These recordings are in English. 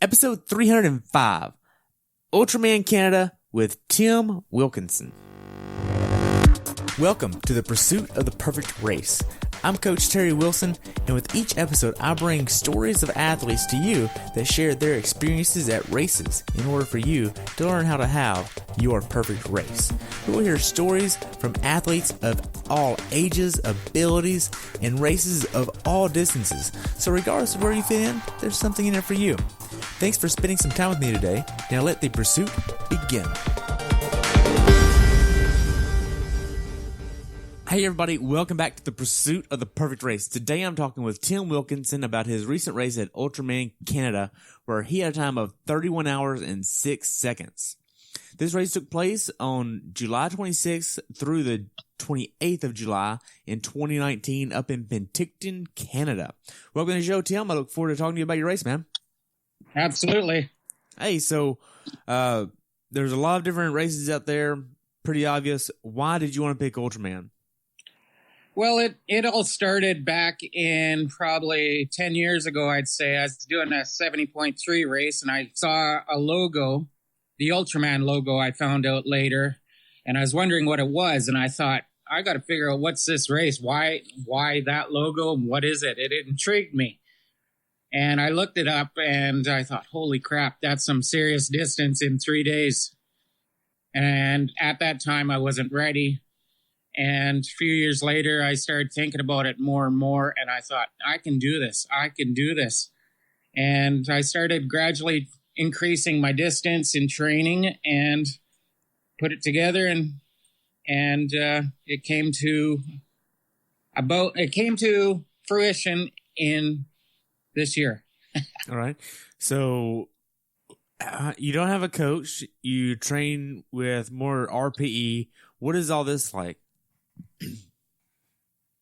Episode 305, Ultraman Canada with Tim Wilkinson. Welcome to the pursuit of the perfect race. I'm Coach Terry Wilson, and with each episode, I bring stories of athletes to you that share their experiences at races in order for you to learn how to have your perfect race. We'll hear stories from athletes of all ages, abilities, and races of all distances. So regardless of where you fit in, there's something in it for you. Thanks for spending some time with me today. Now let the pursuit begin. Hey everybody, welcome back to the pursuit of the perfect race. Today I'm talking with Tim Wilkinson about his recent race at Ultraman Canada, where he had a time of 31 hours and 6 seconds. This race took place on July 26th through the 28th of July in 2019 up in Penticton, Canada. Welcome to the show, Tim. I look forward to talking to you about your race, man. Absolutely. Hey, so there's a lot of different races out there, pretty obvious. Why did you want to pick Ultraman? Well, it all started back in probably 10 years ago, I'd say. I was doing a 70.3 race, and I saw a logo, the Ultraman logo I found out later, and I was wondering what it was, and I thought, I got to figure out what's this race? Why that logo, and what is it? It intrigued me. And I looked it up, and I thought, holy crap, that's some serious distance in 3 days. And at that time, I wasn't ready. And a few years later, I started thinking about it more and more, and I thought, I can do this. I can do this. And I started gradually increasing my distance in training and put it together, and it came to fruition in this year. All right. So you don't have a coach. You train with more RPE. What is all this like?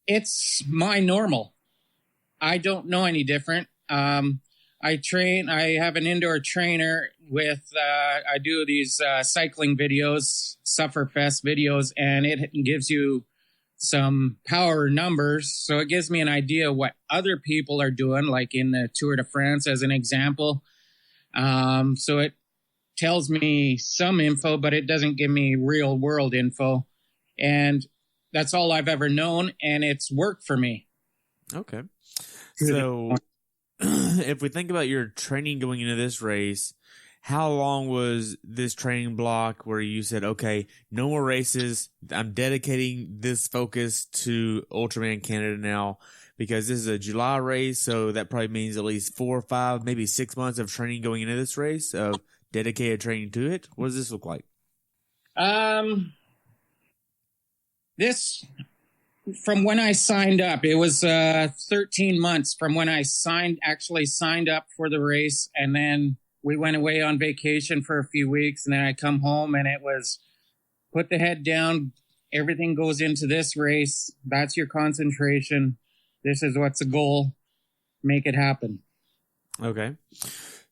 It's my normal. I don't know any different. I have an indoor trainer with, I do these cycling videos, Sufferfest videos, and it gives you some power numbers. So it gives me an idea what other people are doing, like in the Tour de France as an example. So it tells me some info, but it doesn't give me real world info. And that's all I've ever known, and it's worked for me. Okay. So if we think about your training going into this race, how long was this training block where you said, okay, no more races, I'm dedicating this focus to Ultraman Canada now, because this is a July race, so that probably means at least 4 or 5, maybe 6 months of training going into this race, of dedicated training to it? What does this look like? This, from when I signed up, it was 13 months from when I actually signed up for the race, and then we went away on vacation for a few weeks, and then I come home, and it was put the head down, everything goes into this race, that's your concentration, this is what's the goal, make it happen. Okay.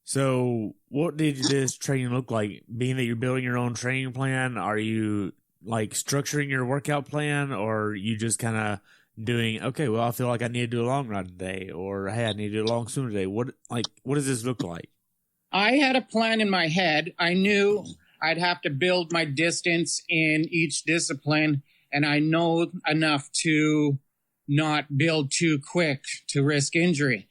So what did this training look like? Being that you're building your own training plan, are you like structuring your workout plan, or are you just kind of doing, okay, well, I feel like I need to do a long run today, or hey, I need to do a long swim today? What does this look like? I had a plan in my head. I knew I'd have to build my distance in each discipline, and I know enough to not build too quick to risk injury.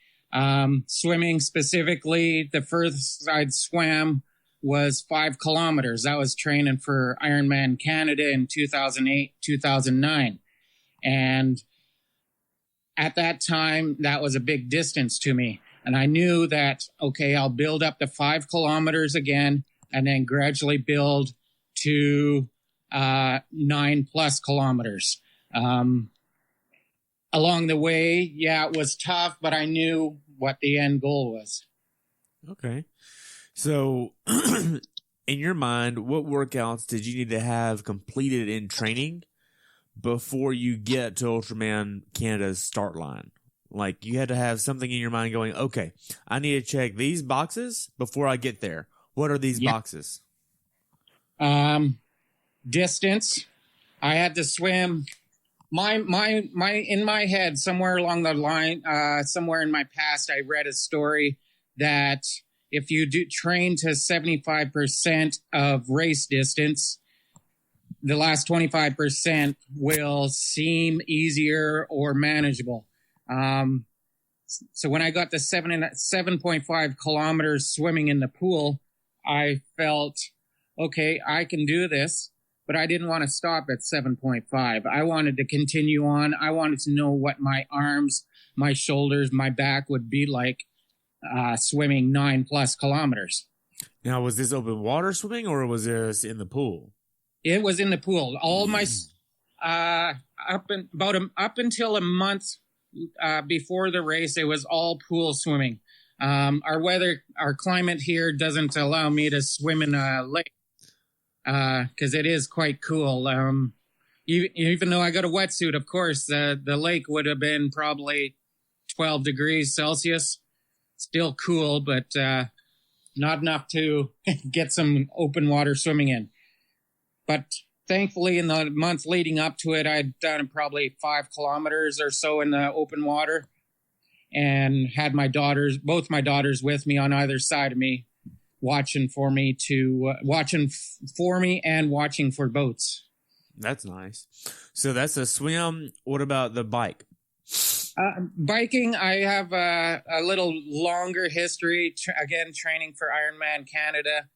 Swimming specifically, the furthest I'd swam was 5 kilometers. I was training for Ultraman Canada in 2008, 2009. And at that time, that was a big distance to me. And I knew that, okay, I'll build up to 5 kilometers again, and then gradually build to 9+ kilometers. Along the way, yeah, it was tough, but I knew what the end goal was. Okay. So, in your mind, what workouts did you need to have completed in training before you get to Ultraman Canada's start line? Like, you had to have something in your mind going, okay, I need to check these boxes before I get there. What are these boxes? Distance. I had to swim. In my head, somewhere along the line, somewhere in my past, I read a story that if you do train to 75% of race distance, the last 25% will seem easier or manageable. So when I got to 7.5 kilometers swimming in the pool, I felt, okay, I can do this, but I didn't want to stop at 7.5. I wanted to continue on. I wanted to know what my arms, my shoulders, my back would be like swimming 9+ kilometers. Now, was this open water swimming or was this in the pool? It was in the pool. All my up until a month before the race, it was all pool swimming. Our climate here doesn't allow me to swim in a lake because it is quite cool. Even though I got a wetsuit, of course, the lake would have been probably 12 degrees Celsius. Still cool, but not enough to get some open water swimming in. But thankfully, in the month leading up to it, I'd done probably 5 kilometers or so in the open water, and had both my daughters with me on either side of me, watching for me and watching for boats. That's nice. So that's a swim. What about the bike? Biking, I have a little longer history, again, training for Ironman Canada.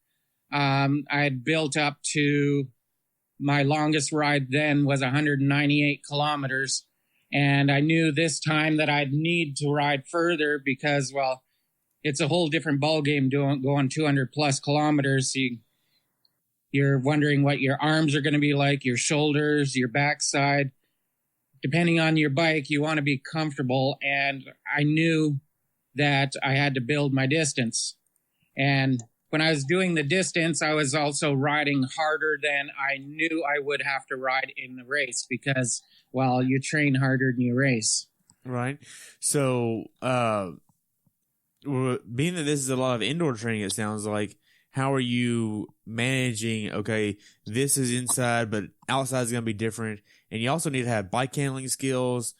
I had built up to, my longest ride then was 198 kilometers. And I knew this time that I'd need to ride further because, well, it's a whole different ballgame going 200+ kilometers. You're wondering what your arms are going to be like, your shoulders, your backside. Depending on your bike, you want to be comfortable. And I knew that I had to build my distance. And when I was doing the distance, I was also riding harder than I knew I would have to ride in the race because, well, you train harder than you race. Right. So, being that this is a lot of indoor training, it sounds like, how are you managing, okay, this is inside, but outside is going to be different. And you also need to have bike handling skills.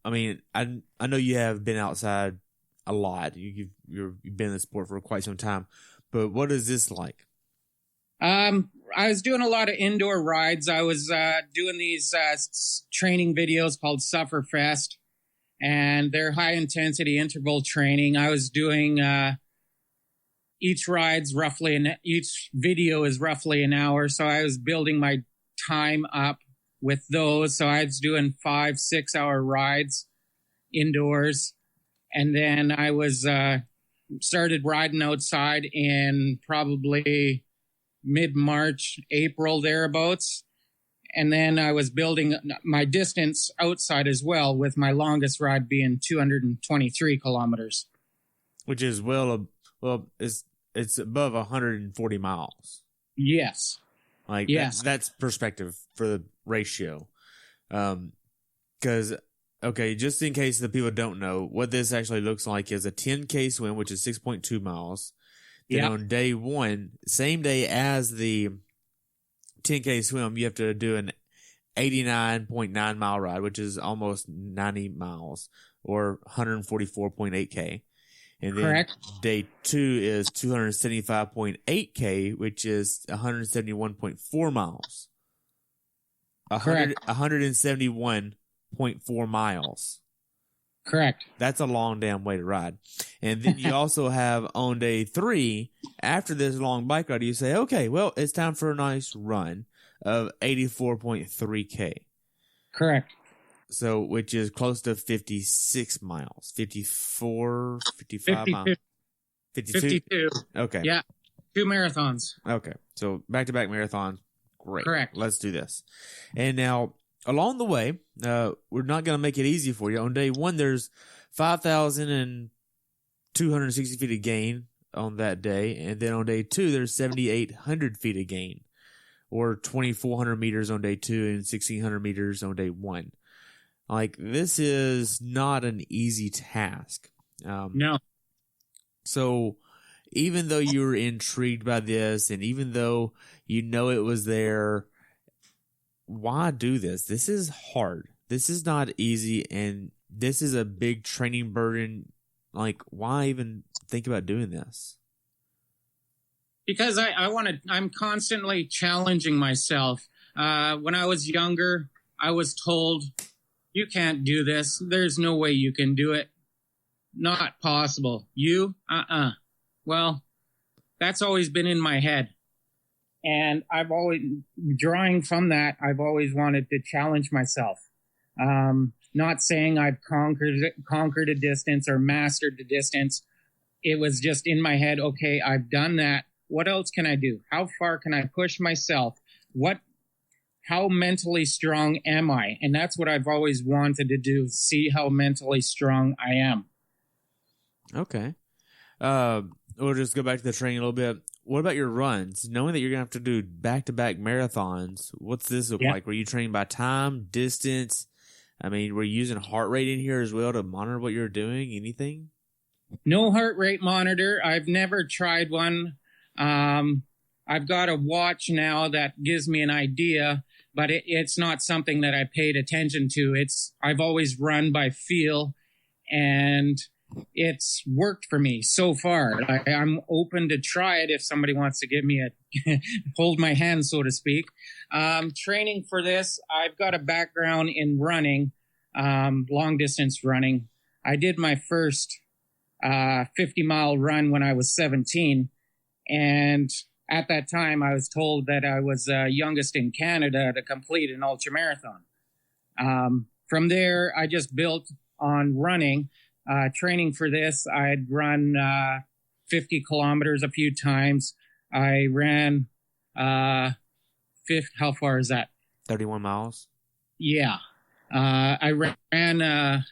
I mean, I know you have been outside a lot. You've been in the sport for quite some time. But what is this like? I was doing a lot of indoor rides. I was doing these training videos called Sufferfest, and they're high-intensity interval training. I was doing each video is roughly an hour, so I was building my time up with those. So I was doing 5-6 hour rides indoors, and then I was started riding outside in probably mid-March, April, thereabouts. And then I was building my distance outside as well, with my longest ride being 223 kilometers. Which is it's above 140 miles. Yes. Yes. That's perspective for the ratio. Because, okay, just in case the people don't know, what this actually looks like is a 10K swim, which is 6.2 miles. Then on day one, same day as the 10K swim, you have to do an 89.9 mile ride, which is almost 90 miles, or 144.8K. And then Correct. Day 2 is 275.8K, which is 171.4 miles. Correct. 171.4 miles. Correct. That's a long damn way to ride. And then you also have on day 3, after this long bike ride, you say, okay, well, it's time for a nice run of 84.3K. Correct. So, which is close to 56 miles, 54, 55 miles. 52. Okay. Yeah. 2 marathons. Okay. So back-to-back marathons. Great. Correct. Let's do this. And now, along the way, we're not going to make it easy for you. On day 1, there's 5,260 feet of gain on that day. And then on day 2, there's 7,800 feet of gain, or 2,400 meters on day 2 and 1,600 meters on day 1. Like, this is not an easy task. No. So even though you were intrigued by this, and even though you know it was there, why do this? This is hard. This is not easy, and this is a big training burden. Like, why even think about doing this? Because I'm constantly challenging myself. When I was younger, I was told, you can't do this. There's no way you can do it. Not possible. You? Well, that's always been in my head. And I've always, drawing from that, I've always wanted to challenge myself. Not saying I've conquered a distance or mastered the distance. It was just in my head, okay, I've done that. What else can I do? How far can I push myself? How mentally strong am I? And that's what I've always wanted to do, see how mentally strong I am. Okay. We'll just go back to the training a little bit. What about your runs? Knowing that you're going to have to do back-to-back marathons, what's this look like? Were you training by time, distance? I mean, were you using heart rate in here as well to monitor what you're doing? Anything? No heart rate monitor. I've never tried one. I've got a watch now that gives me an idea, but it's not something that I paid attention to. I've always run by feel, and it's worked for me so far. I'm open to try it if somebody wants to give me hold my hand, so to speak. Training for this, I've got a background in running, long distance running. I did my first 50-mile run when I was 17. And at that time, I was told that I was youngest in Canada to complete an ultramarathon. From there, I just built on running. Training for this, I'd run 50 kilometers a few times. I ran, how far is that? 31 miles? Yeah. I ran,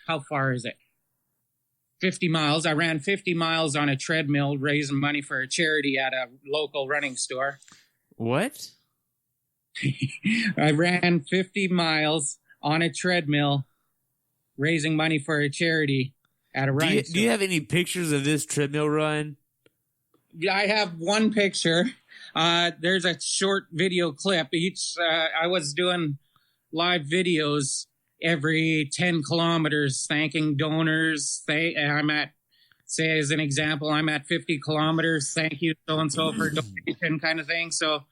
how far is it? 50 miles. I ran 50 miles on a treadmill, raising money for a charity at a local running store. What? I ran 50 miles on a treadmill, raising money for a charity at a running store. Do you have any pictures of this treadmill run? I have one picture. There's a short video clip. I was doing live videos every 10 kilometers, thanking donors. I'm at, say as an example, I'm at 50 kilometers. Thank you, so-and-so for donation kind of thing. So,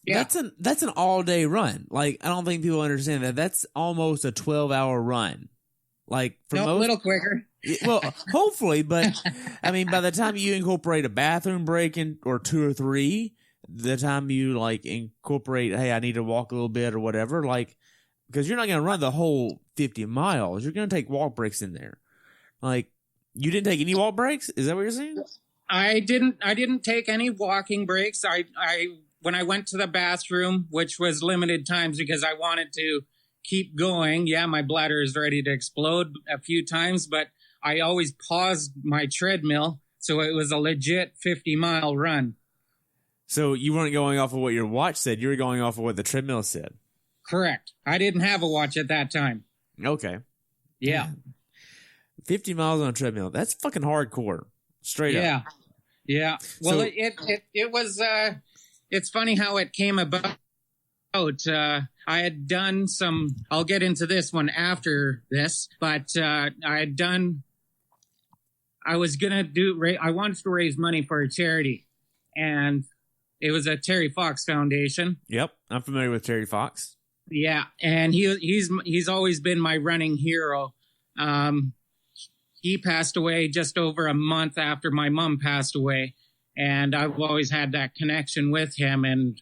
yeah. That's an all-day run. Like, I don't think people understand that. That's almost a 12-hour run. Like, for most, a little quicker. Well, hopefully, but, I mean, by the time you incorporate a bathroom break or 2 or 3, the time you, like, incorporate, hey, I need to walk a little bit or whatever, like, because you're not going to run the whole 50 miles. You're going to take walk breaks in there. Like, you didn't take any walk breaks? Is that what you're saying? I didn't take any walking breaks. When I went to the bathroom, which was limited times because I wanted to keep going. Yeah, my bladder is ready to explode a few times, but I always paused my treadmill. So it was a legit 50-mile run. So you weren't going off of what your watch said. You were going off of what the treadmill said. Correct. I didn't have a watch at that time. Okay. Yeah. 50 miles on a treadmill. That's fucking hardcore. Straight up. Yeah. Well, it was, it's funny how it came about. I had done I'll get into this one after this, but I wanted to raise money for a charity, and it was a Terry Fox Foundation. Yep. I'm familiar with Terry Fox. Yeah, and he's always been my running hero. He passed away just over a month after my mom passed away, and I've always had that connection with him, and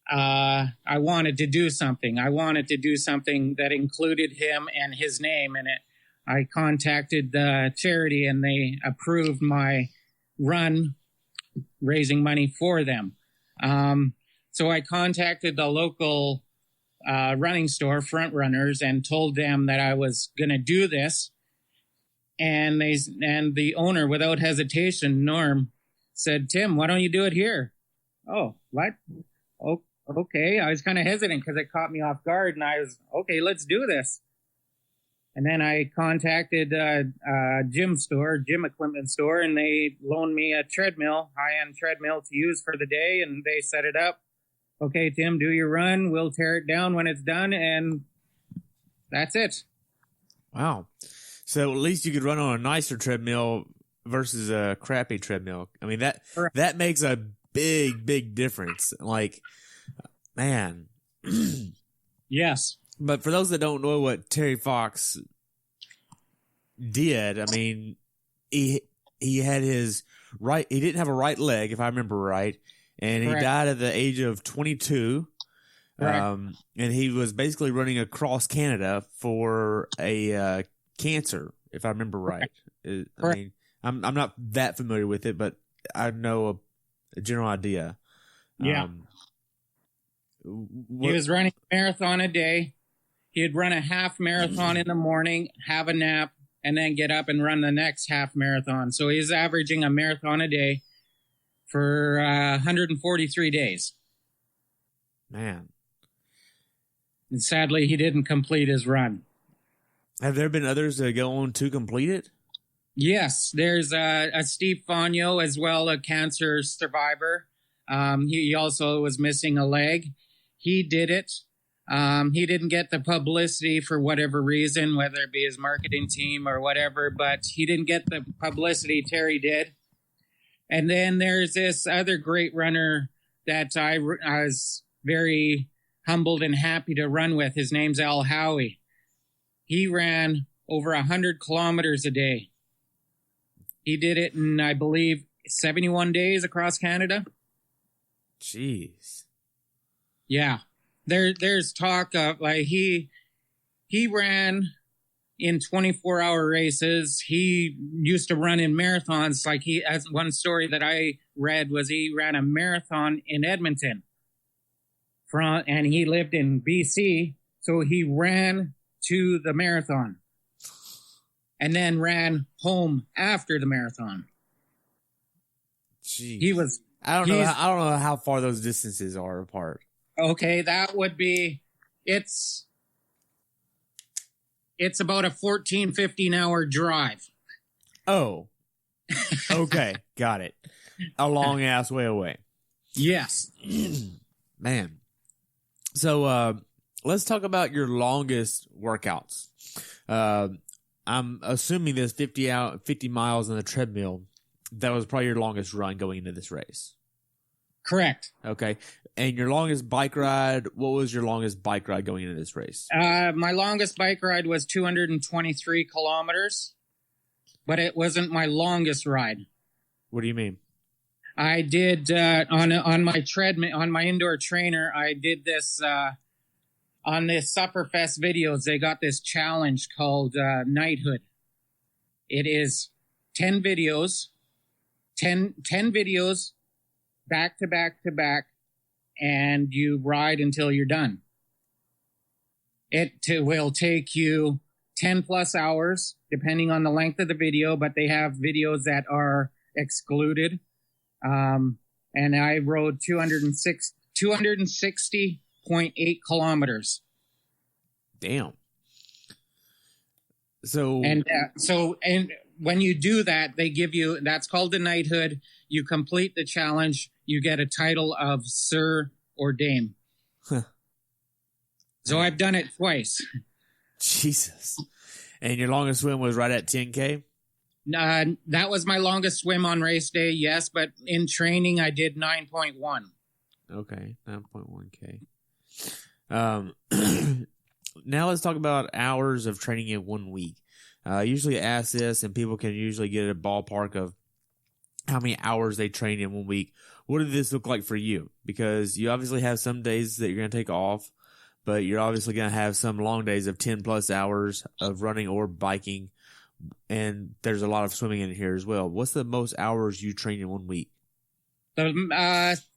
I wanted to do something. I wanted to do something that included him and his name in it. I contacted the charity, and they approved my run, raising money for them. So I contacted the local running store, Front Runners, and told them that I was going to do this. And the owner, without hesitation, Norm, said, "Tim, why don't you do it here?" Oh, what? Oh, okay. I was kind of hesitant because it caught me off guard, and I was, okay, let's do this. And then I contacted a gym equipment store, and they loaned me a treadmill, high-end treadmill to use for the day, and they set it up. Okay, Tim, do your run. We'll tear it down when it's done, and that's it. Wow. So at least you could run on a nicer treadmill versus a crappy treadmill. I mean, that makes a big difference. Like, man. Yes. But for those that don't know what Terry Fox did, I mean, he had his right, he didn't have a right leg, if I remember right, and Correct. he died at the age of 22. Correct. And he was basically running across Canada for a cancer, if I remember right. I mean, I'm not that familiar with it, but I know a general idea. Yeah. He was running a marathon a day. He'd run a half marathon in the morning, have a nap, and then get up and run the next half marathon. So he's averaging a marathon a day for 143 days. Man. And sadly, he didn't complete his run. Have there been others that go on to complete it? Yes, there's a Steve Fogno as well, a cancer survivor. He also was missing a leg. He did it. He didn't get the publicity for whatever reason, whether it be his marketing team or whatever, but he didn't get the publicity Terry did. And then there's this other great runner that I was very humbled and happy to run with. His name's Al Howie. He ran over 100 kilometers a day. He did it in, I believe, 71 days across Canada. Jeez. Yeah. There's talk of, like, he ran in 24-hour races. He used to run in marathons. Like, as one story that I read was he ran a marathon in Edmonton. And he lived in BC, so he ran to the marathon and then ran home after the marathon. Jeez. He was. I don't know how far those distances are apart. Okay, that would be. It's about a 14, 15-hour drive. Oh. Okay, got it. A long ass way away. Yes. Man. So let's talk about your longest workouts. I'm assuming this 50 miles on the treadmill, that was probably your longest run going into this race. Correct. Okay. And your longest bike ride, what was your longest bike ride going into this race? My longest bike ride was 223 kilometers, but it wasn't my longest ride. What do you mean? I did on my treadmill, on my indoor trainer. I did this on the Sufferfest videos. They got this challenge called Knighthood. It is 10 videos, 10 videos, back to back to back, and you ride until you're done. It will take you 10 plus hours, depending on the length of the video, but they have videos that are excluded. And I rode 260.8 kilometers. Damn. So and when you do that, they give you, that's called the knighthood. You complete the challenge, you get a title of Sir or Dame. Huh. So I've done it twice. Jesus. And your longest swim was right at 10K? That was my longest swim on race day, yes, but in training I did 9.1. Okay, 9.1K. Now let's talk about hours of training in 1 week. I usually ask this, and people can usually get a ballpark of how many hours they train in 1 week. What did this look like for you? Because you obviously have some days that you're going to take off, but you're obviously going to have some long days of 10 plus hours of running or biking, and there's a lot of swimming in here as well. What's the most hours you train in 1 week?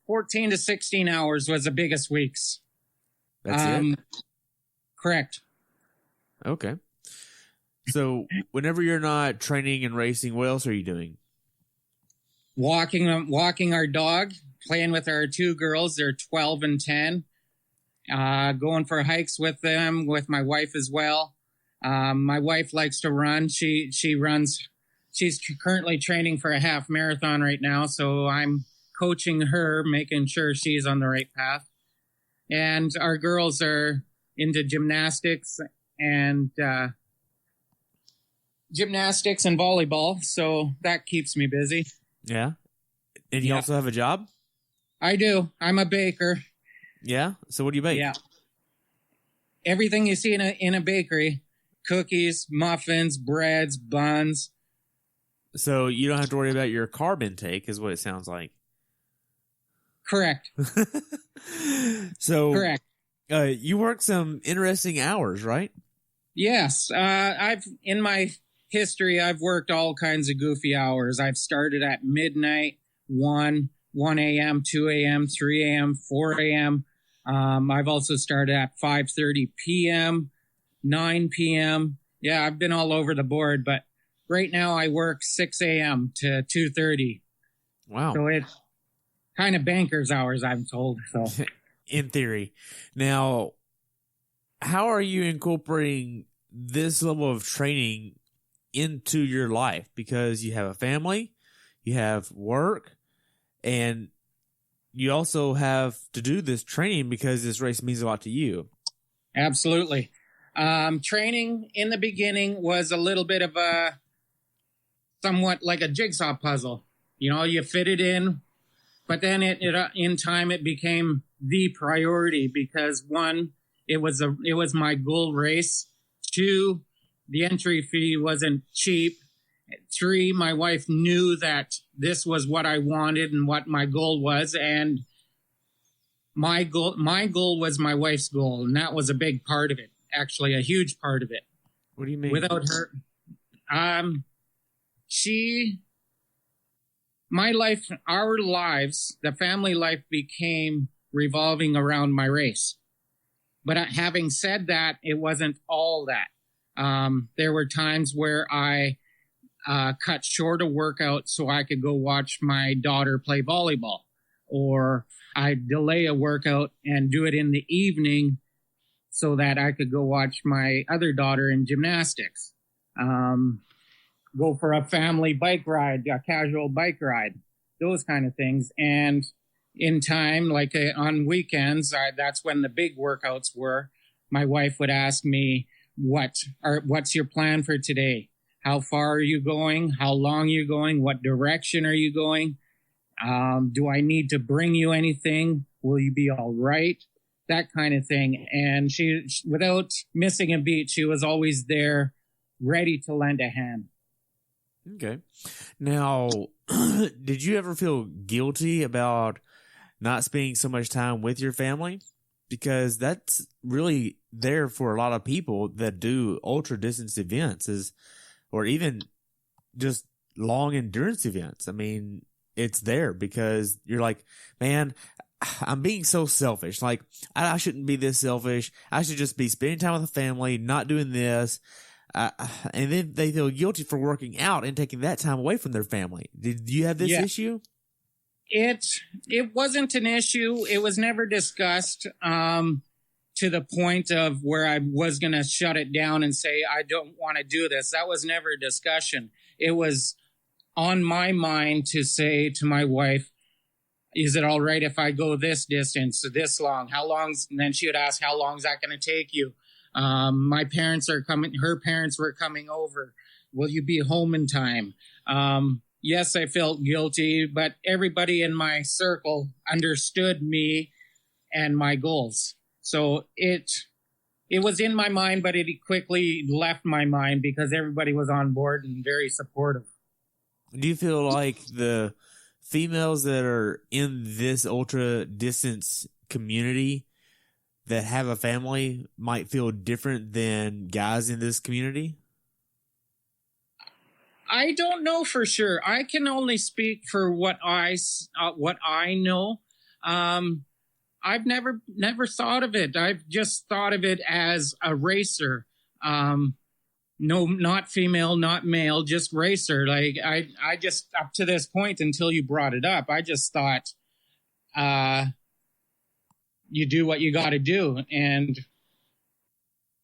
14 to 16 hours was the biggest weeks. That's it? Correct. Okay. So whenever you're not training and racing, what else are you doing? Walking our dog, playing with our two girls. They're 12 and 10. Going for hikes with them, with my wife as well. My wife likes to run. She runs. She's currently training for a half marathon right now, so I'm coaching her, making sure she's on the right path. And our girls are into gymnastics and volleyball, so that keeps me busy. Yeah. And you also have a job? I do. I'm a baker. Yeah? So what do you bake? Yeah. Everything you see in a bakery. Cookies, muffins, breads, buns. So you don't have to worry about your carb intake, is what it sounds like. Correct. So Correct. You work some interesting hours, right? Yes. In my history, I've worked all kinds of goofy hours. I've started at midnight, 1 a.m., 2 a.m., 3 a.m., 4 a.m. I've also started at 5:30 p.m., 9 p.m. Yeah, I've been all over the board, but right now I work 6 a.m. to 2:30. Wow. So it's kind of banker's hours, I'm told. So in theory. Now, how are you incorporating this level of training into your life? Because you have a family, you have work, and you also have to do this training because this race means a lot to you. Absolutely. Training in the beginning was a little bit of a somewhat like a jigsaw puzzle. You know, you fit it in, but then in time it became the priority because one, it was my goal race. 2, the entry fee wasn't cheap. 3, my wife knew that this was what I wanted and what my goal was, and my goal was my wife's goal, and that was a big part of it. Actually, a huge part of it. What do you mean? Without her, my life, our lives, the family life became revolving around my race. But having said that, it wasn't all that. There were times where I cut short a workout so I could go watch my daughter play volleyball, or I'd delay a workout and do it in the evening so that I could go watch my other daughter in gymnastics. Go for a family bike ride, a casual bike ride, those kind of things. And in time, like on weekends, that's when the big workouts were. My wife would ask me, what's your plan for today? How far are you going? How long are you going? What direction are you going? Do I need to bring you anything? Will you be all right? That kind of thing. And she, without missing a beat, she was always there, ready to lend a hand. Okay. Now, did you ever feel guilty about not spending so much time with your family? Because that's really there for a lot of people that do ultra distance events, or even just long endurance events. I mean, it's there because you're like, man, I'm being so selfish. Like, I shouldn't be this selfish. I should just be spending time with the family, not doing this. And then they feel guilty for working out and taking that time away from their family. Did you have this issue? It wasn't an issue. It was never discussed to the point of where I was going to shut it down and say, I don't want to do this. That was never a discussion. It was on my mind to say to my wife, is it all right if I go this distance, this long? How long? And then she would ask, how long is that going to take you? My parents are coming. Her parents were coming over. Will you be home in time? Yes, I felt guilty, but everybody in my circle understood me and my goals. So it was in my mind, but it quickly left my mind because everybody was on board and very supportive. Do you feel like the females that are in this ultra distance community that have a family might feel different than guys in this community? I don't know for sure. I can only speak for what I know. I've never thought of it. I've just thought of it as a racer. No, not female, not male, just racer. Like I just, up to this point until you brought it up, I just thought, you do what you got to do. And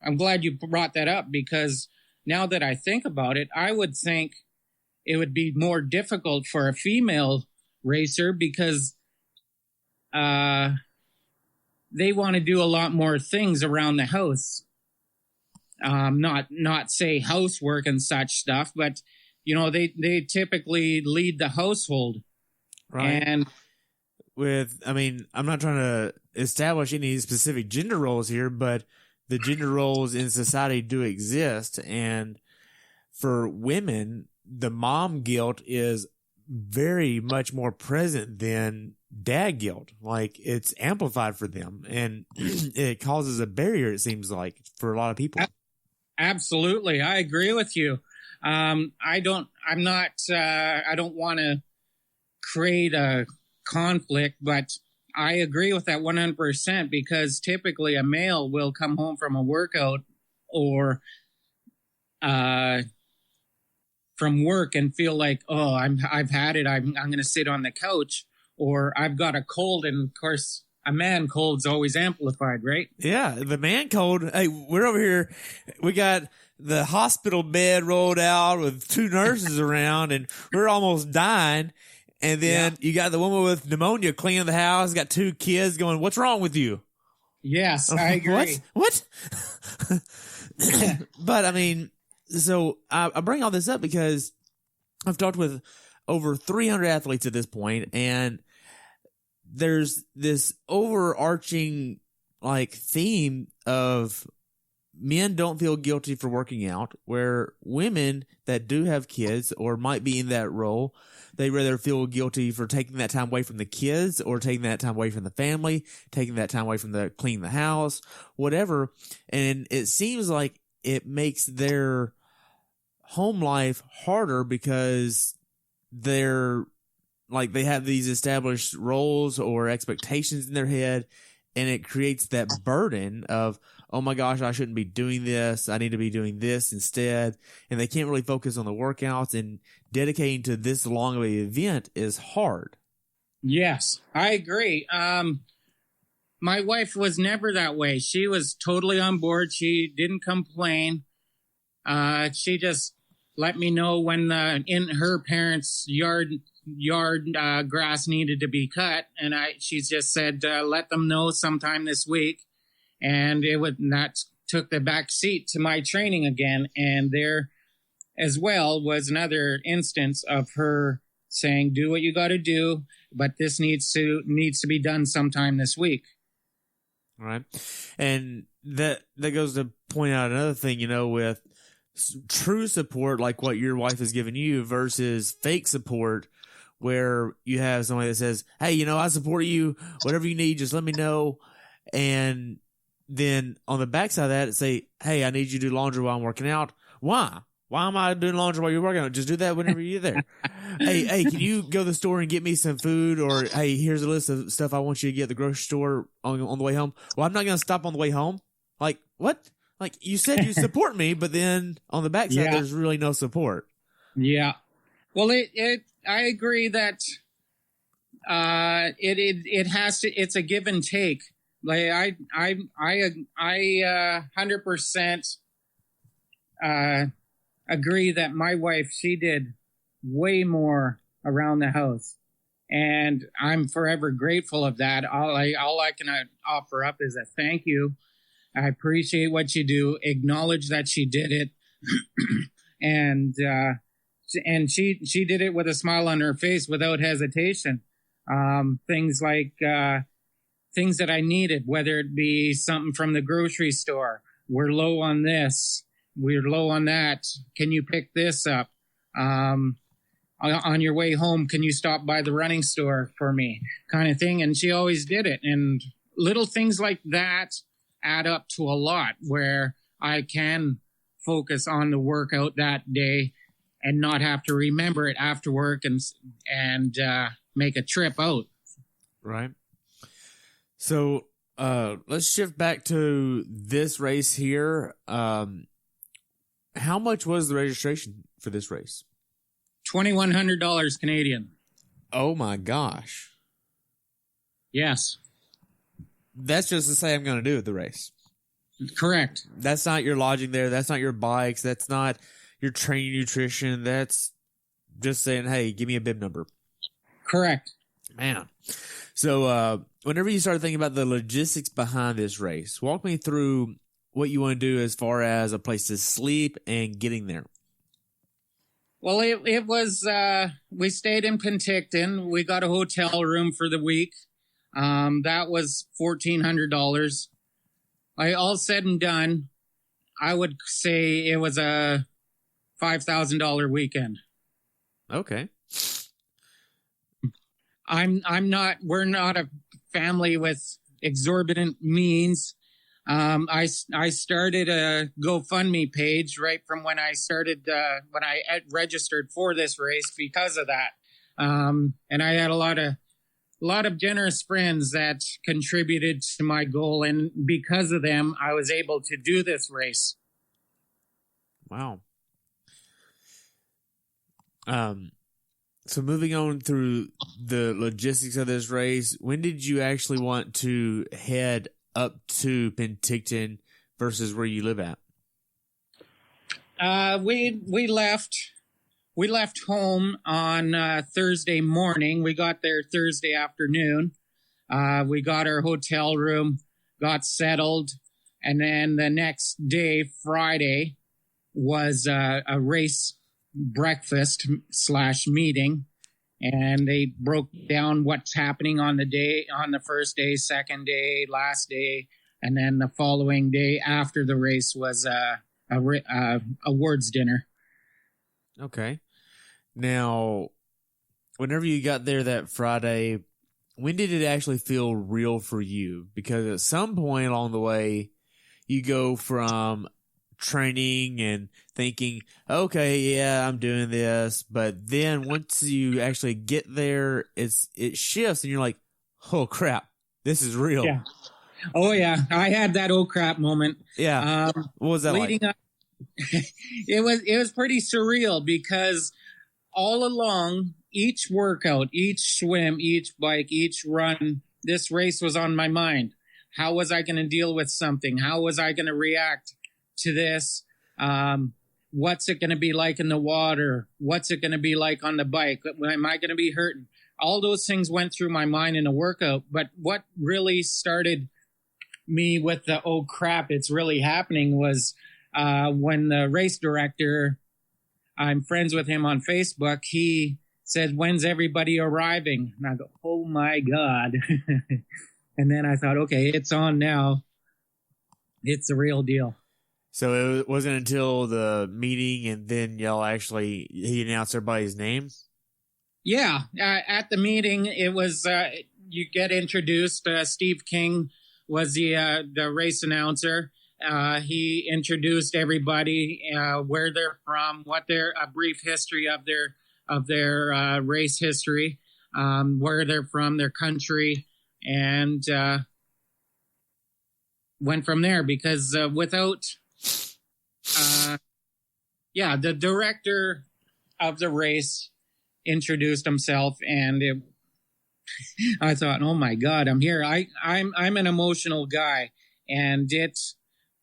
I'm glad you brought that up because now that I think about it, I would think it would be more difficult for a female racer because they want to do a lot more things around the house. Not say housework and such stuff, but they typically lead the household. Right. And I mean, I'm not trying to establish any specific gender roles here, but the gender roles in society do exist. And for women, the mom guilt is very much more present than dad guilt. Like, it's amplified for them, and it causes a barrier, it seems like, for a lot of people. Absolutely. I agree with you. I don't want to create a conflict, but I agree with that 100%, because typically a male will come home from a workout or from work and feel like, oh, I've had it. I'm going to sit on the couch, or I've got a cold. And of course, a man cold's always amplified, right? Yeah, the man cold. Hey, we're over here. We got the hospital bed rolled out with 2 nurses around, and we're almost dying. And then you got the woman with pneumonia cleaning the house, got 2 kids going, what's wrong with you? Yes, I agree. What? But I mean, so I bring all this up because I've talked with over 300 athletes at this point, and there's this overarching like theme of men don't feel guilty for working out, where women that do have kids or might be in that role, they rather feel guilty for taking that time away from the kids, or taking that time away from the family, taking that time away from the cleaning the house, whatever. And it seems like it makes their home life harder because they're like, they have these established roles or expectations in their head, and it creates that burden of, oh my gosh, I shouldn't be doing this. I need to be doing this instead. And they can't really focus on the workouts, and dedicating to this long of an event is hard. Yes, I agree. My wife was never that way. She was totally on board. She didn't complain. She just let me know when in her parents' yard grass needed to be cut, and she just said, let them know sometime this week. And that took the back seat to my training again. And there as well was another instance of her saying, do what you got to do, but this needs to be done sometime this week. All right. And that goes to point out another thing, with true support, like what your wife has given you, versus fake support, where you have somebody that says, hey, I support you, whatever you need, just let me know. And then on the backside of that, say, hey, I need you to do laundry while I'm working out. Why? Why am I doing laundry while you're working out? Just do that whenever you're there. Hey, can you go to the store and get me some food? Or, hey, here's a list of stuff I want you to get at the grocery store on the way home. Well, I'm not going to stop on the way home. Like, what? Like, you said you support me, but then on the backside, there's really no support. Yeah. Well, I agree that it has to. It's a give and take. Like I 100% agree that my wife, she did way more around the house, and I'm forever grateful of that. All I can offer up is a thank you. I appreciate what you do. Acknowledge that she did it, and she did it with a smile on her face, without hesitation. Things like things that I needed, whether it be something from the grocery store. We're low on this. We're low on that. Can you pick this up? On your way home, can you stop by the running store for me? Kind of thing. And she always did it. And little things like that add up to a lot, where I can focus on the workout that day and not have to remember it after work and make a trip out. Right. So let's shift back to this race here. How much was the registration for this race? $2,100 Canadian. Oh my gosh. Yes. That's just to say I'm going to do the race. Correct. That's not your lodging there. That's not your bikes. That's not your training, nutrition. That's just saying, hey, give me a bib number. Correct. Man. So whenever you start thinking about the logistics behind this race, walk me through what you want to do as far as a place to sleep and getting there. Well, it was, we stayed in Penticton. We got a hotel room for the week. That was $1,400. All said and done, I would say it was a $5,000 weekend. Okay. We're not a family with exorbitant means. I started a GoFundMe page right from when I started, when I registered for this race because of that. And I had a lot of generous friends that contributed to my goal. And because of them, I was able to do this race. Wow. So moving on through the logistics of this race, when did you actually want to head up to Penticton versus where you live at? We left home on Thursday morning. We got there Thursday afternoon. We got our hotel room, got settled, and then the next day, Friday, was a race breakfast / meeting, and they broke down what's happening on the first day, second day, last day, and then the following day after the race was a awards dinner. Okay. Now, whenever you got there that Friday, when did it actually feel real for you? Because at some point along the way, you go from training and thinking, okay, yeah, I'm doing this. But then once you actually get there, it shifts and you're like, oh crap, this is real. Yeah. Oh yeah. I had that oh crap moment. Yeah. What was that leading like? up, it was pretty surreal because all along, each workout, each swim, each bike, each run, this race was on my mind. How was I going to deal with something? How was I going to react to this? What's it going to be like in the water? What's it going to be like on the bike? Am I going to be hurting? All those things went through my mind in a workout. But what really started me with the, oh crap, it's really happening was when the race director, I'm friends with him on Facebook, he said, when's everybody arriving? And I go, oh my God. And then I thought, okay, it's on now. It's the real deal. So it wasn't until the meeting and then he announced everybody's name? Yeah. At the meeting, it was, you get introduced. Steve King was the race announcer. He introduced everybody, where they're from, a brief history of their race history, where they're from, their country, and went from there because the director of the race introduced himself, and I thought, oh my God, I'm here. I'm an emotional guy, and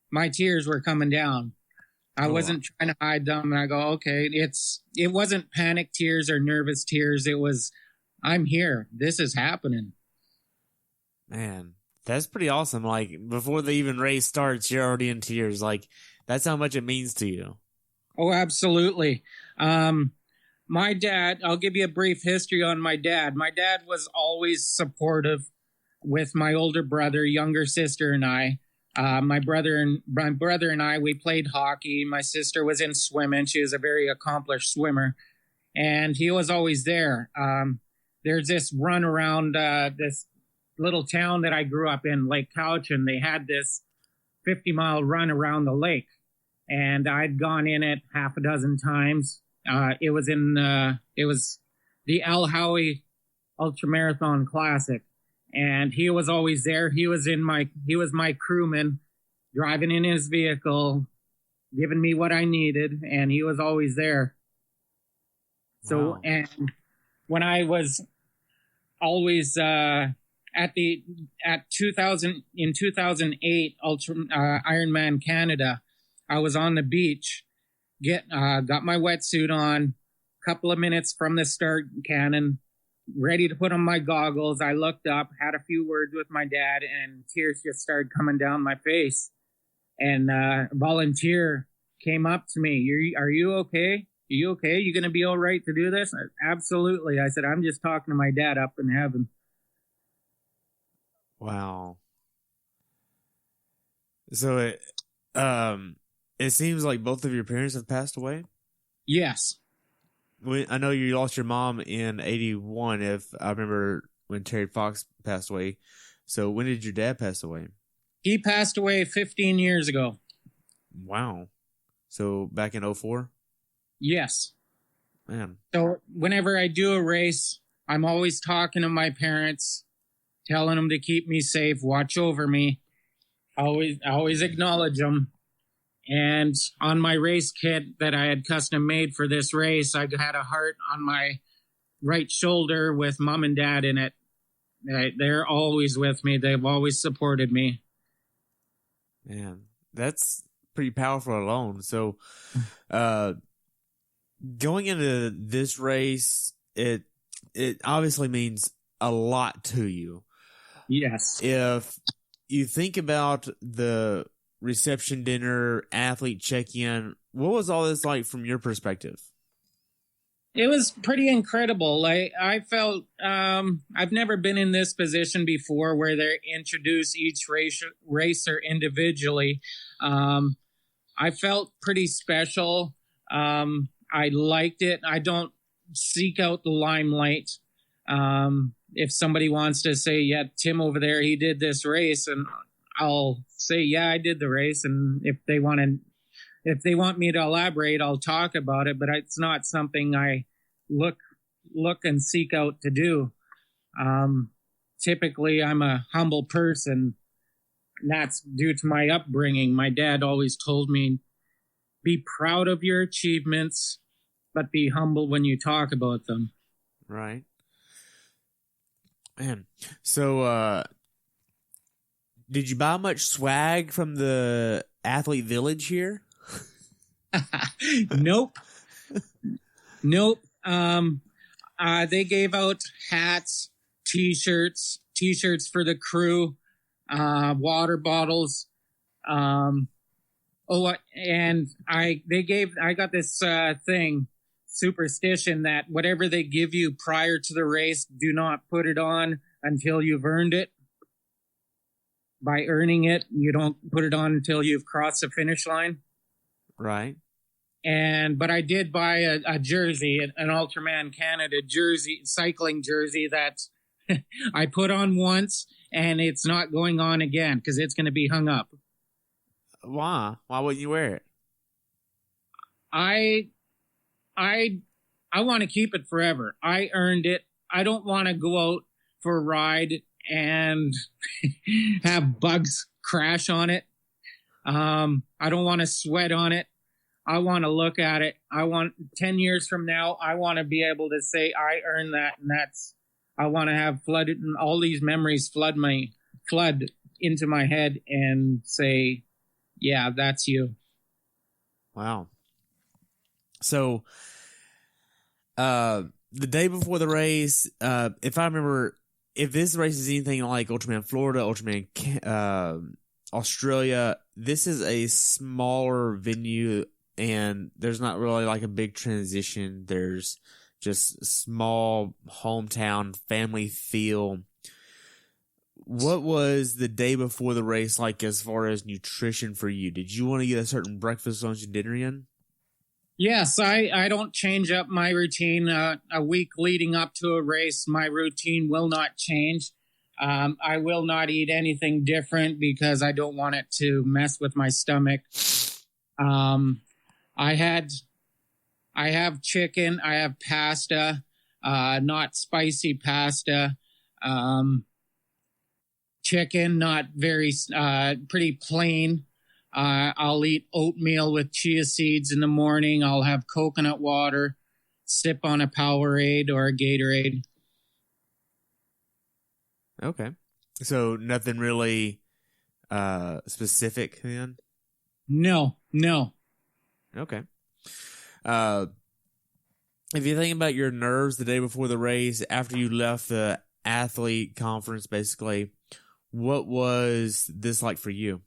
my tears were coming down. I wasn't trying to hide them. And I go, okay, it wasn't panic tears or nervous tears. It was, I'm here. This is happening. Man, that's pretty awesome. Like, before the even race starts, you're already in tears. Like, that's how much it means to you. Oh, absolutely. My dad, I'll give you a brief history on my dad. My dad was always supportive with my older brother, younger sister, and I. My brother and I, we played hockey. My sister was in swimming. She was a very accomplished swimmer, and he was always there. There's this run around this little town that I grew up in, Lake Couch, and they had this 50-mile run around the lake, and I'd gone in it half a dozen times. It was the Al Howie Ultramarathon Classic. And he was always there. He was my crewman, driving in his vehicle, giving me what I needed, and he was always there. So, wow. And when I was always in 2008 Ironman Canada, I was on the beach, got my wetsuit on, couple of minutes from the start cannon, ready to put on my goggles. I looked up, had a few words with my dad, and tears just started coming down my face. And a volunteer came up to me. Are you okay? You okay? You going to be all right to do this? Absolutely. I said, I'm just talking to my dad up in heaven. Wow. So it seems like both of your parents have passed away? Yes. I know you lost your mom in 81, if I remember when Terry Fox passed away. So when did your dad pass away? He passed away 15 years ago. Wow. So back in 04? Yes. Man. So whenever I do a race, I'm always talking to my parents, telling them to keep me safe, watch over me. Always acknowledge them. And on my race kit that I had custom made for this race, I had a heart on my right shoulder with mom and dad in it. They're always with me. They've always supported me. Man, that's pretty powerful alone. So, going into this race, it obviously means a lot to you. Yes. If you think about the reception dinner, athlete check-in, what was all this like from your perspective? It was pretty incredible. I felt I've never been in this position before where they introduce each racer individually. I felt pretty special. I liked it. I don't seek out the limelight. If somebody wants to say, yeah, Tim over there, he did this race, and I'll say, yeah, I did the race. And if they want me to elaborate, I'll talk about it, but it's not something I look and seek out to do. Typically, I'm a humble person, and that's due to my upbringing. My dad always told me, be proud of your achievements, but be humble when you talk about them. Right. Man. So, did you buy much swag from the athlete village here? Nope. They gave out hats, t-shirts for the crew, water bottles. And I got this thing, superstition, that whatever they give you prior to the race, do not put it on until you've earned it. By earning it, you don't put it on until you've crossed the finish line. Right. But I did buy a jersey, an Ultraman Canada jersey, cycling jersey that I put on once, and it's not going on again because it's going to be hung up. Why? Why wouldn't you wear it? I want to keep it forever. I earned it. I don't want to go out for a ride and have bugs crash on it. I don't want to sweat on it. I want to look at it. 10 years from now, I want to be able to say I earned that, and I want to have flooded, and all these memories flood into my head and say, yeah, that's you. Wow. So, the day before the race, if I remember, if this race is anything like Ultraman Florida, Ultraman Australia, this is a smaller venue, and there's not really like a big transition. There's just small hometown family feel. What was the day before the race like as far as nutrition for you? Did you want to get a certain breakfast, lunch, and dinner in? Yes, I don't change up my routine. A week leading up to a race, my routine will not change. I will not eat anything different because I don't want it to mess with my stomach. I have chicken. I have pasta, not spicy pasta. Chicken, not very, pretty plain. I'll eat oatmeal with chia seeds in the morning. I'll have coconut water, sip on a Powerade or a Gatorade. Okay. So nothing really specific then? No. Okay. If you think about your nerves the day before the race, after you left the athlete conference, basically, what was this like for you?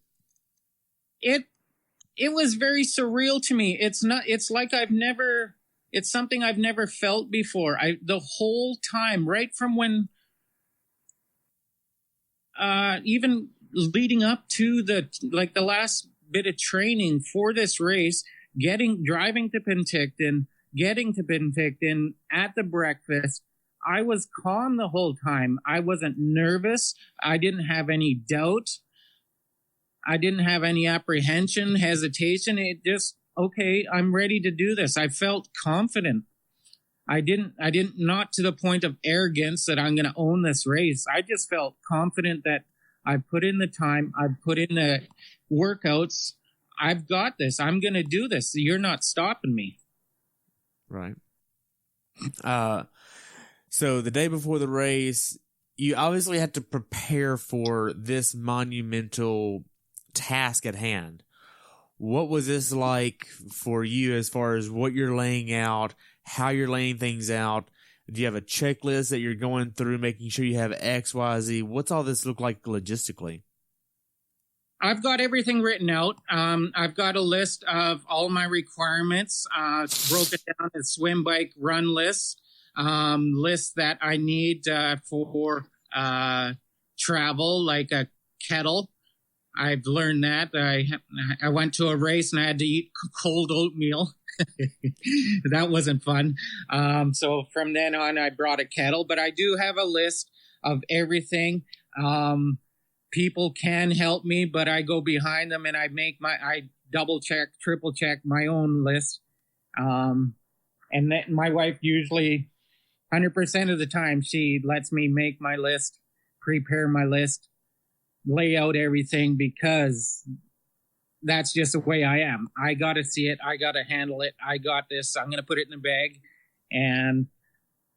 It was very surreal to me. It's like I've never It's something I've never felt before. The whole time, right from when, even leading up to the last bit of training for this race, driving to Penticton, getting to Penticton at the breakfast, I was calm the whole time. I wasn't nervous. I didn't have any doubt. I didn't have any apprehension, hesitation. It just, okay, I'm ready to do this. I felt confident. I didn't, not to the point of arrogance that I'm going to own this race. I just felt confident that I put in the time. I've put in the workouts. I've got this. I'm going to do this. You're not stopping me. Right. So the day before the race, you obviously had to prepare for this monumental task at hand. What was this like for you as far as what you're laying out, how you're laying things out? Do you have a checklist that you're going through, making sure you have X, Y, Z? What's all this look like logistically? I've got everything written out. I've got a list of all my requirements, broken down as swim, bike, run lists, lists that I need for travel, like a kettle. I've learned that. I went to a race and I had to eat cold oatmeal. That wasn't fun. So from then on, I brought a kettle, but I do have a list of everything. People can help me, but I go behind them and I double check, triple check my own list. And then my wife usually 100% of the time, she lets me make my list, prepare my list, lay out everything, because that's just the way I am. I got to see it. I got to handle it. I got this. I'm going to put it in a bag, and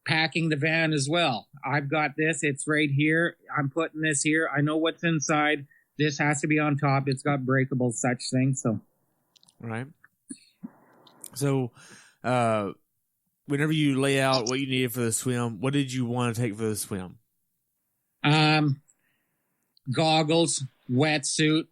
packing the van as well. I've got this. It's right here. I'm putting this here. I know what's inside. This has to be on top. It's got breakable such things. So, right. So, whenever you lay out what you needed for the swim, what did you want to take for the swim? Goggles, wetsuit,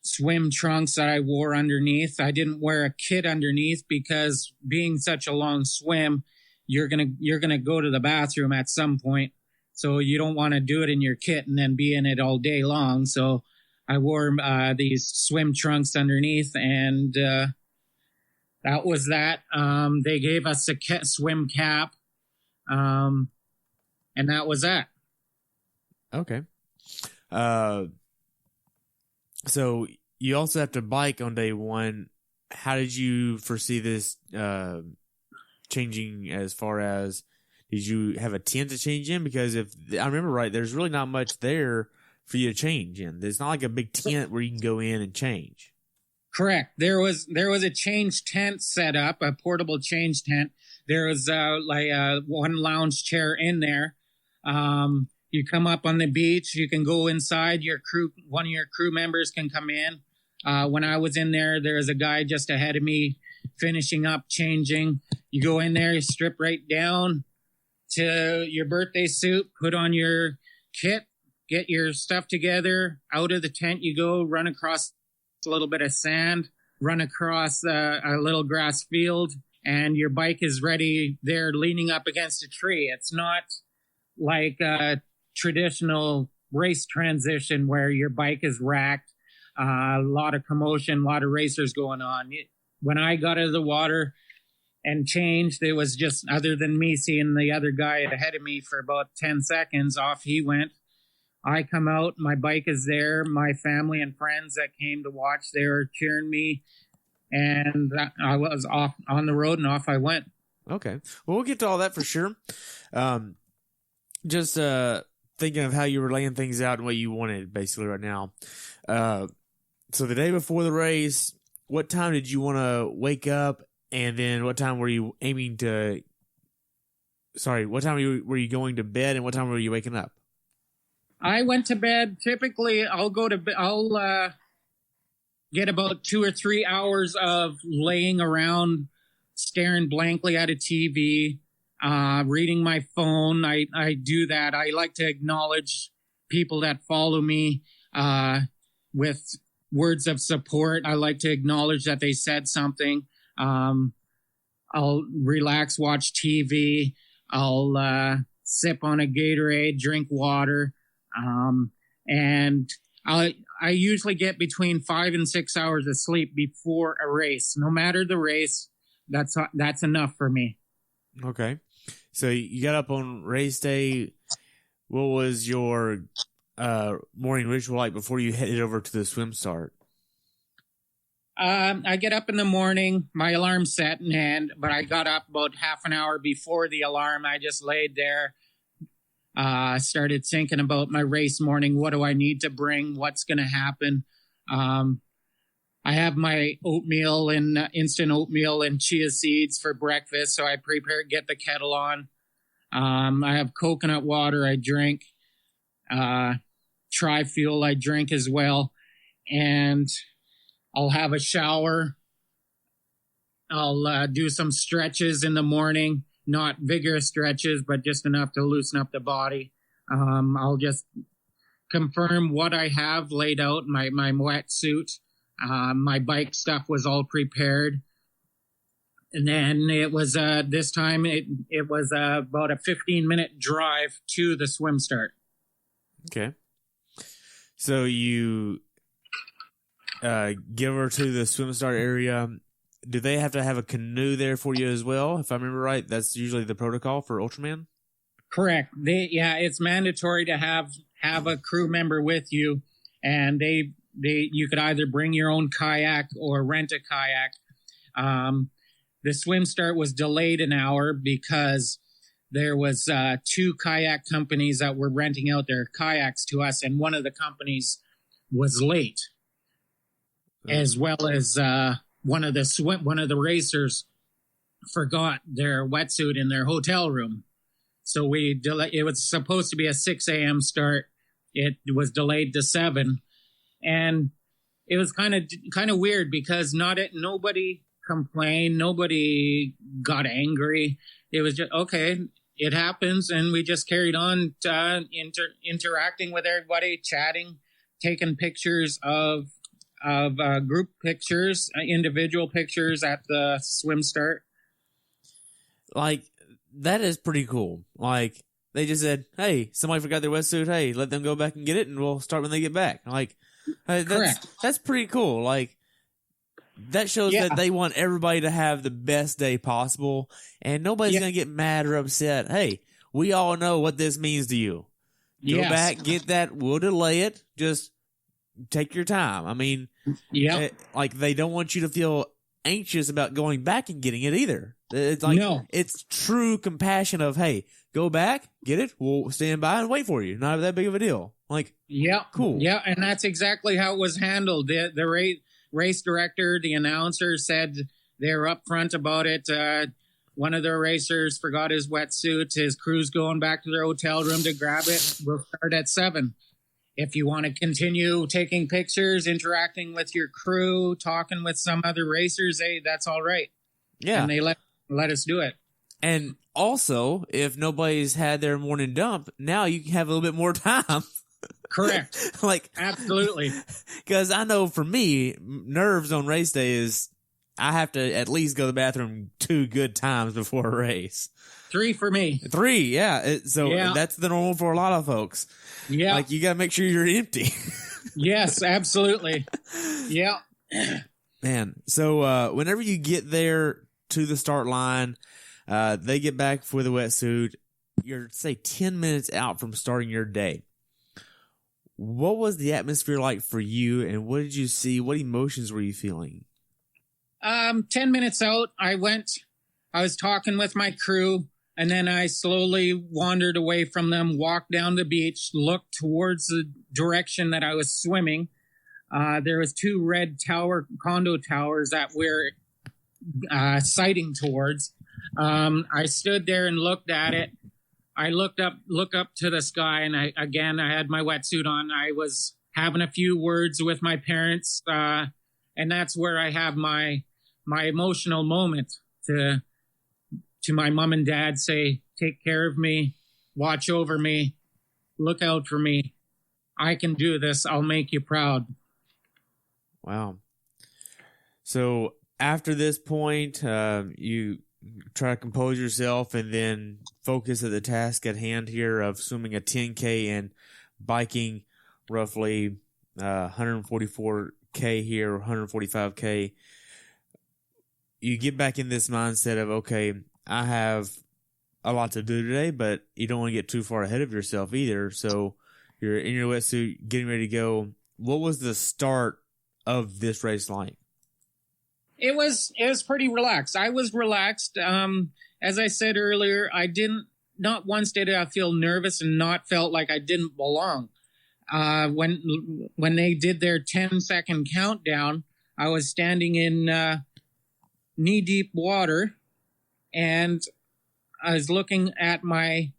swim trunks that I wore underneath. I didn't wear a kit underneath because being such a long swim, you're gonna go to the bathroom at some point. So you don't want to do it in your kit and then be in it all day long. So I wore these swim trunks underneath, and that was that. They gave us a swim cap, and that was that. Okay. So you also have to bike on day one. How did you foresee this changing as far as, did you have a tent to change in? Because if I remember right, there's really not much there for you to change in. There's not like a big tent where you can go in and change. Correct. There was a change tent set up, a portable change tent. There was one lounge chair in there. You come up on the beach, you can go inside. One of your crew members can come in. When I was in there, there was a guy just ahead of me finishing up changing. You go in there, you strip right down to your birthday suit, put on your kit, get your stuff together. Out of the tent you go, run across a little bit of sand, run across a little grass field, and your bike is ready there leaning up against a tree. It's not like a traditional race transition where your bike is racked, a lot of commotion, a lot of racers going on. When I got out of the water and changed, it was just, other than me seeing the other guy ahead of me for about 10 seconds, off he went. I come out, my bike is there, my family and friends that came to watch, they were cheering me, and I was off on the road, and off I went. Okay. Well, we'll get to all that for sure. Just thinking of how you were laying things out and what you wanted basically right now. So the day before the race, what time did you want to wake up, and then what time were you aiming to, what time were you going to bed, and what time were you waking up? I went to bed. Typically, I'll get about 2 or 3 hours of laying around, staring blankly at a TV, reading my phone. I do that. I like to acknowledge people that follow me with words of support. I like to acknowledge that they said something. I'll relax, watch TV. I'll sip on a Gatorade, drink water, and I usually get between 5 and 6 hours of sleep before a race. No matter the race, that's enough for me. Okay. So you got up on race day. What was your morning ritual like before you headed over to the swim start? I get up in the morning, my alarm's set, but I got up about half an hour before the alarm. I just laid there, started thinking about my race morning. What do I need to bring? What's going to happen? I have my oatmeal and instant oatmeal and chia seeds for breakfast. So I get the kettle on. I have coconut water I drink, Tri-Fuel I drink as well. And I'll have a shower. I'll do some stretches in the morning, not vigorous stretches, but just enough to loosen up the body. I'll just confirm what I have laid out, my wetsuit. My bike stuff was all prepared. And then it was, this time it was about a 15-minute drive to the swim start. Okay. So you get over to the swim start area. Do they have to have a canoe there for you as well? If I remember right, that's usually the protocol for Ultraman? Correct. It's mandatory to have a crew member with you, and you could either bring your own kayak or rent a kayak. The swim start was delayed an hour because there was 2 kayak companies that were renting out their kayaks to us, and one of the companies was late, as well as one of the racers forgot their wetsuit in their hotel room. So it was supposed to be a 6 a.m. start. It was delayed to 7, and it was kind of weird because nobody complained, nobody got angry. It was just okay. It happens, and we just carried on interacting with everybody, chatting, taking pictures of group pictures, individual pictures at the swim start. Like, that is pretty cool. Like, they just said, hey, somebody forgot their wetsuit. Hey, let them go back and get it, and we'll start when they get back. Like, that's pretty cool. Like, that shows that they want everybody to have the best day possible, and nobody's going to get mad or upset. Hey, we all know what this means to you. Go back, get that. We'll delay it. Just take your time. I mean, like, they don't want you to feel anxious about going back and getting it either. It's like, it's true compassion of, hey, go back, get it. We'll stand by and wait for you. Not that big of a deal. Like, cool. Yeah, and that's exactly how it was handled. The race director, the announcer said they were upfront about it. One of the racers forgot his wetsuit. His crew's going back to their hotel room to grab it. We'll start at 7. If you want to continue taking pictures, interacting with your crew, talking with some other racers, that's all right. Yeah. And they let us do it. And also, if nobody's had their morning dump, now you can have a little bit more time. Correct. Like, absolutely. Because I know for me, nerves on race day is I have to at least go to the bathroom 2 good times before a race. 3 for me. 3, yeah. So that's the normal for a lot of folks. Yeah. Like, you got to make sure you're empty. Yes, absolutely. Yeah. Man, so whenever you get there to the start line, they get back for the wetsuit. You're, say, 10 minutes out from starting your day. What was the atmosphere like for you, and what did you see? What emotions were you feeling? 10 minutes out, I was talking with my crew, and then I slowly wandered away from them, walked down the beach, looked towards the direction that I was swimming. There was 2 red condo towers that we're sighting towards. I stood there and looked at it. I looked up to the sky, and I had my wetsuit on. I was having a few words with my parents, and that's where I have my emotional moment to my mom and dad, say, take care of me, watch over me, look out for me. I can do this. I'll make you proud. Wow. So after this point, you try to compose yourself and then focus at the task at hand here of swimming a 10K and biking roughly 144K here, 145K. You get back in this mindset of, okay, I have a lot to do today, but you don't want to get too far ahead of yourself either. So you're in your wetsuit, getting ready to go. What was the start of this race like? It was pretty relaxed. I was relaxed. As I said earlier, not once did I feel nervous and not felt like I didn't belong. When they did their 10-second countdown, I was standing in knee-deep water, and I was looking at my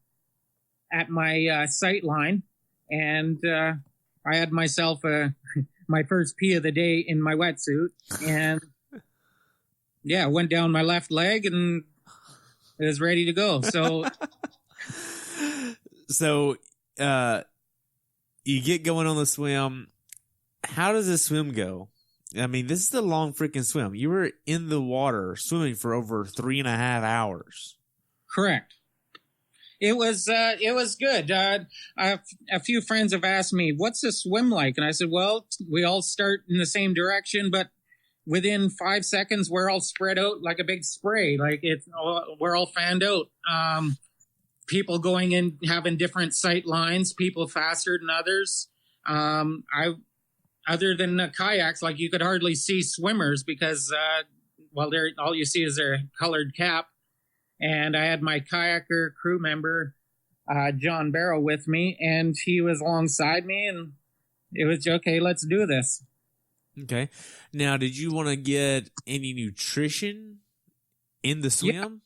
sight line, and I had myself my first pee of the day in my wetsuit, and went down my left leg and it was ready to go. So, you get going on the swim. How does the swim go? I mean, this is a long freaking swim. You were in the water swimming for over 3.5 hours. Correct. It was good. A few friends have asked me, what's the swim like? And I said, well, we all start in the same direction, but within 5 seconds, we're all spread out like a big spray. Like we're all fanned out. People going in, having different sight lines, people faster than others. Other than the kayaks, like you could hardly see swimmers because, all you see is their colored cap. And I had my kayaker crew member, John Barrow, with me, and he was alongside me, and it was, okay, let's do this. Okay. Now, did you want to get any nutrition in the swim?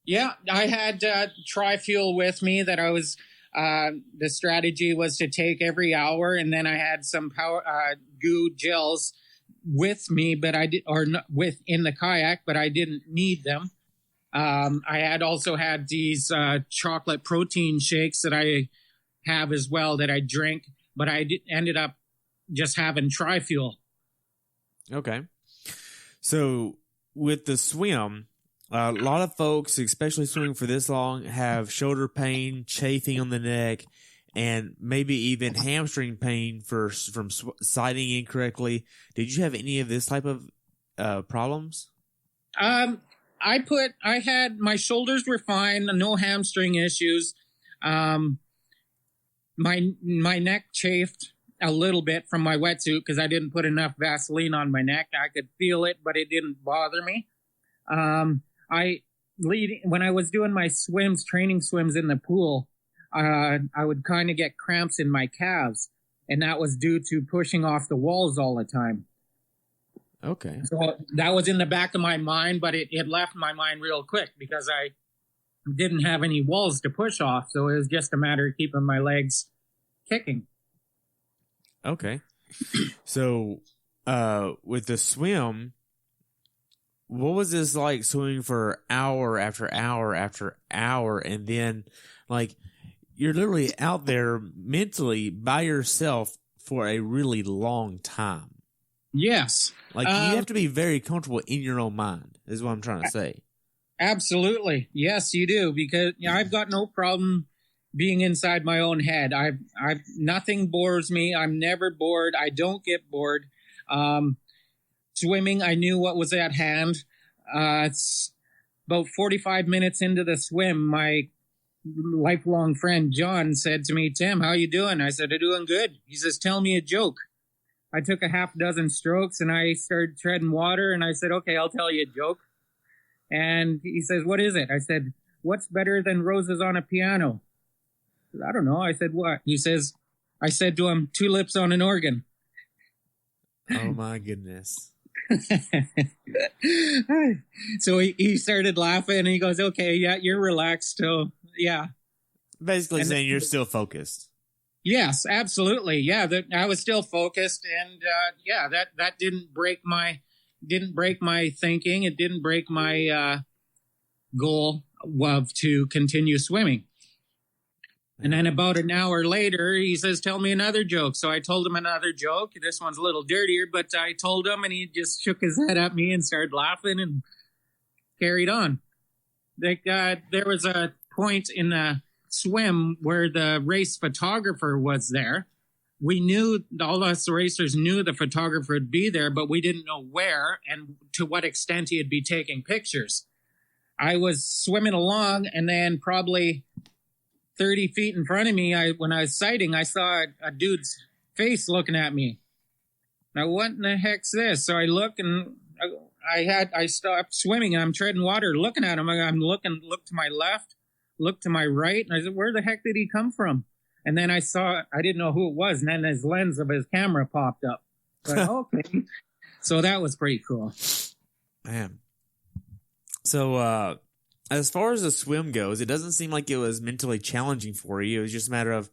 Yeah, I had Tri-Fuel with me that I was, the strategy was to take every hour, and then I had some power goo gels with me, but in the kayak, but I didn't need them. I had also had these chocolate protein shakes that I have as well that I drink, but I ended up just having Tri-Fuel. Okay. So with the swim, a lot of folks, especially swimming for this long, have shoulder pain, chafing on the neck, and maybe even hamstring pain from sighting incorrectly. Did you have any of this type of problems? I had, my shoulders were fine, no hamstring issues. My neck chafed a little bit from my wetsuit because I didn't put enough Vaseline on my neck. I could feel it, but it didn't bother me. When I was doing my training swims in the pool, I would kind of get cramps in my calves, and that was due to pushing off the walls all the time. Okay. So that was in the back of my mind, but it left my mind real quick because I didn't have any walls to push off. So it was just a matter of keeping my legs kicking. Okay. So, with the swim, what was this like swimming for hour after hour after hour? And then, like, you're literally out there mentally by yourself for a really long time. Yes. Like, you have to be very comfortable in your own mind, is what I'm trying to say. Absolutely. Yes, you do, because I've got no problem being inside my own head. Nothing bores me. I'm never bored. I don't get bored. Swimming, I knew what was at hand. It's about 45 minutes into the swim, my lifelong friend John said to me, "Tim, how you doing?" I said, "I'm doing good." He says, "Tell me a joke." I took a half dozen strokes and I started treading water, and I said, "Okay, I'll tell you a joke." And he says, "What is it?" I said, "What's better than roses on a piano?" I said, "I don't know." I said, "What?" He says, I said to him, "Tulips on an organ." Oh my goodness. So he started laughing and he goes, "Okay, yeah, you're relaxed." So yeah. Basically saying you're still focused. Yes, absolutely. Yeah, I was still focused, and that didn't break my thinking. It didn't break my goal of to continue swimming. And then about an hour later, he says, "Tell me another joke." So I told him another joke. This one's a little dirtier, but I told him, and he just shook his head at me and started laughing and carried on. There was a point in the swim where the race photographer was there. We knew, all us racers knew the photographer would be there, but we didn't know where and to what extent he'd be taking pictures. I was swimming along, and then probably 30 feet in front of me, when I was sighting, I saw a dude's face looking at me. Now, what in the heck's this? So I look, and I stopped swimming, and I'm treading water, looking at him. I'm look to my left, look to my right, and I said, where the heck did he come from? And then I didn't know who it was, and then his lens of his camera popped up. Like, okay. So that was pretty cool. Man. So, as far as the swim goes, it doesn't seem like it was mentally challenging for you. It was just a matter of,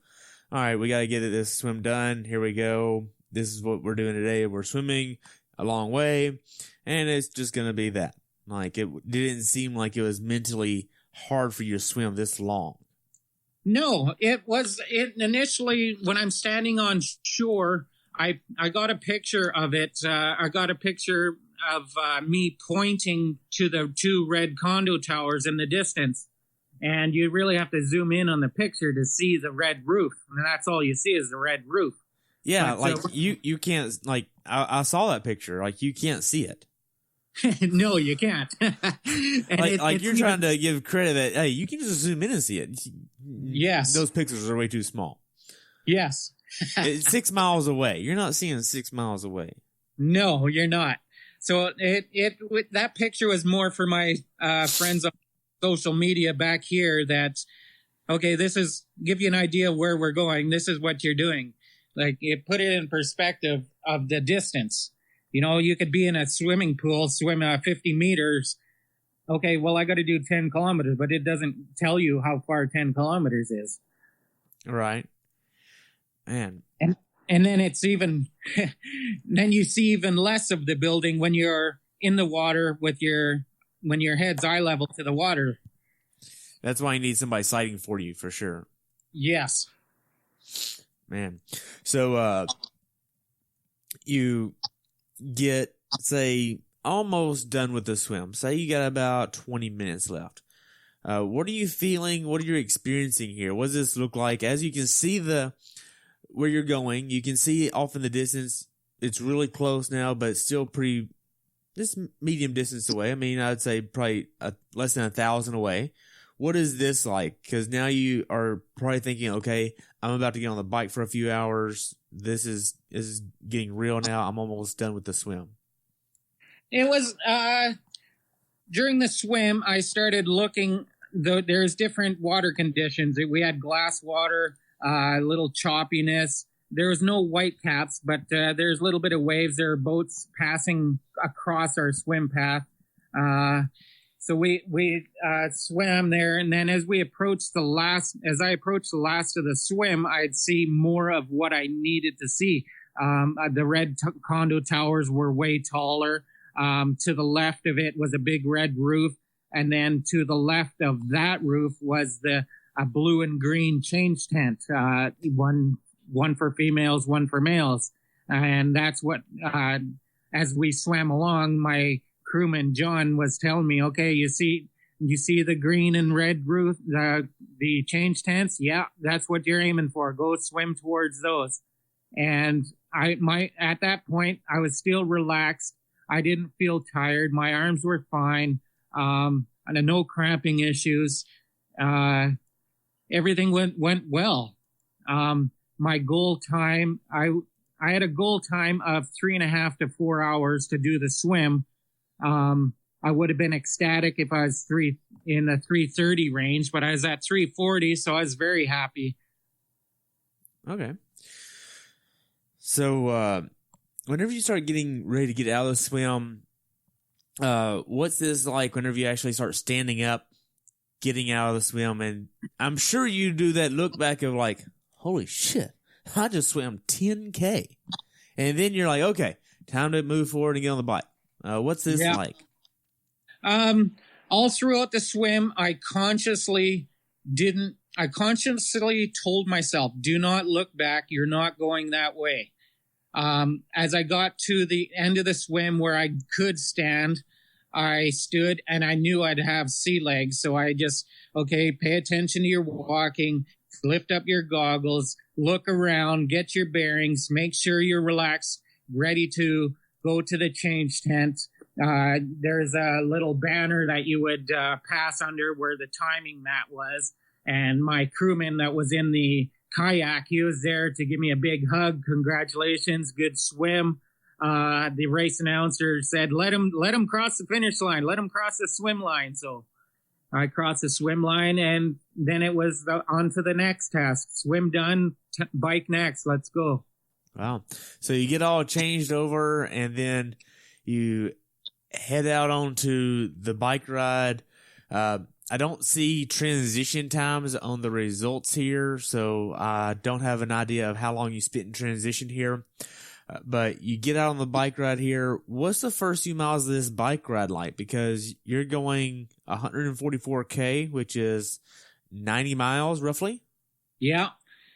all right, we got to get this swim done. Here we go. This is what we're doing today. We're swimming a long way, and it's just going to be that. Like, it didn't seem like it was mentally hard for you to swim this long. No, it initially, when I'm standing on shore, I got a picture of it. I got a picture of me pointing to the two red condo towers in the distance. And you really have to zoom in on the picture to see the red roof. And that's all you see is the red roof. Yeah, but, you can't, like, I saw that picture. Like, you can't see it. No, you can't. You're trying to give credit that, hey, you can just zoom in and see it. Yes. Those pictures are way too small. Yes. It's 6 miles away. You're not seeing 6 miles away. No, you're not. So that picture was more for my friends on social media back here that, okay, this is, give you an idea of where we're going. This is what you're doing. Like, it put it in perspective of the distance. You know, you could be in a swimming pool, swim 50 meters. Okay, well, I got to do 10 kilometers, but it doesn't tell you how far 10 kilometers is. Right. Man. And then it's even, then you see even less of the building when you're in the water when your head's eye level to the water. That's why you need somebody sighting for you, for sure. Yes. Man. So, you get, say, almost done with the swim. Say you got about 20 minutes left. What are you feeling? What are you experiencing here? What does this look like? As you can see where you're going, you can see off in the distance. It's really close now, but it's still just medium distance away. I mean, I'd say probably less than 1,000 away. What is this like? Because now you are probably thinking, okay, I'm about to get on the bike for a few hours. This is getting real now. I'm almost done with the swim. It was during the swim, I started looking. There's different water conditions. We had glass water, a little choppiness. There was no white caps, but there's a little bit of waves. There are boats passing across our swim path. So we swam there, and then as I approached the last of the swim, I'd see more of what I needed to see. The red condo towers were way taller. To the left of it was a big red roof, and then to the left of that roof was a blue and green change tent. One for females, one for males, and that's what. As we swam along, my crewman John was telling me, "Okay, you see the green and red roof, the change tents. Yeah, that's what you're aiming for. Go swim towards those." And at that point, I was still relaxed. I didn't feel tired. My arms were fine. And no cramping issues. Everything went well. My goal time, I had a goal time of 3.5 to 4 hours to do the swim. I would have been ecstatic if I was in the 3:30 range, but I was at 3:40, so I was very happy. Okay. So, whenever you start getting ready to get out of the swim, what's this like whenever you actually start standing up, getting out of the swim? And I'm sure you do that look back of like, holy shit, I just swam 10K. And then you're like, okay, time to move forward and get on the bike. What's this like? All throughout the swim, I consciously told myself, do not look back. You're not going that way. As I got to the end of the swim where I could stand, I stood and I knew I'd have sea legs. So I just, okay, pay attention to your walking, lift up your goggles, look around, get your bearings, make sure you're relaxed, ready to go to the change tent. There's a little banner that you would pass under where the timing mat was. And my crewman that was in the kayak, he was there to give me a big hug. Congratulations, good swim. The race announcer said, let him cross the finish line. Let him cross the swim line. So I crossed the swim line, and then it was on to the next task. Swim done, bike next. Let's go. Wow. So you get all changed over, and then you head out onto the bike ride. I don't see transition times on the results here, so I don't have an idea of how long you spent in transition here. But you get out on the bike ride here. What's the first few miles of this bike ride like? Because you're going 144K, which is 90 miles roughly. Yeah.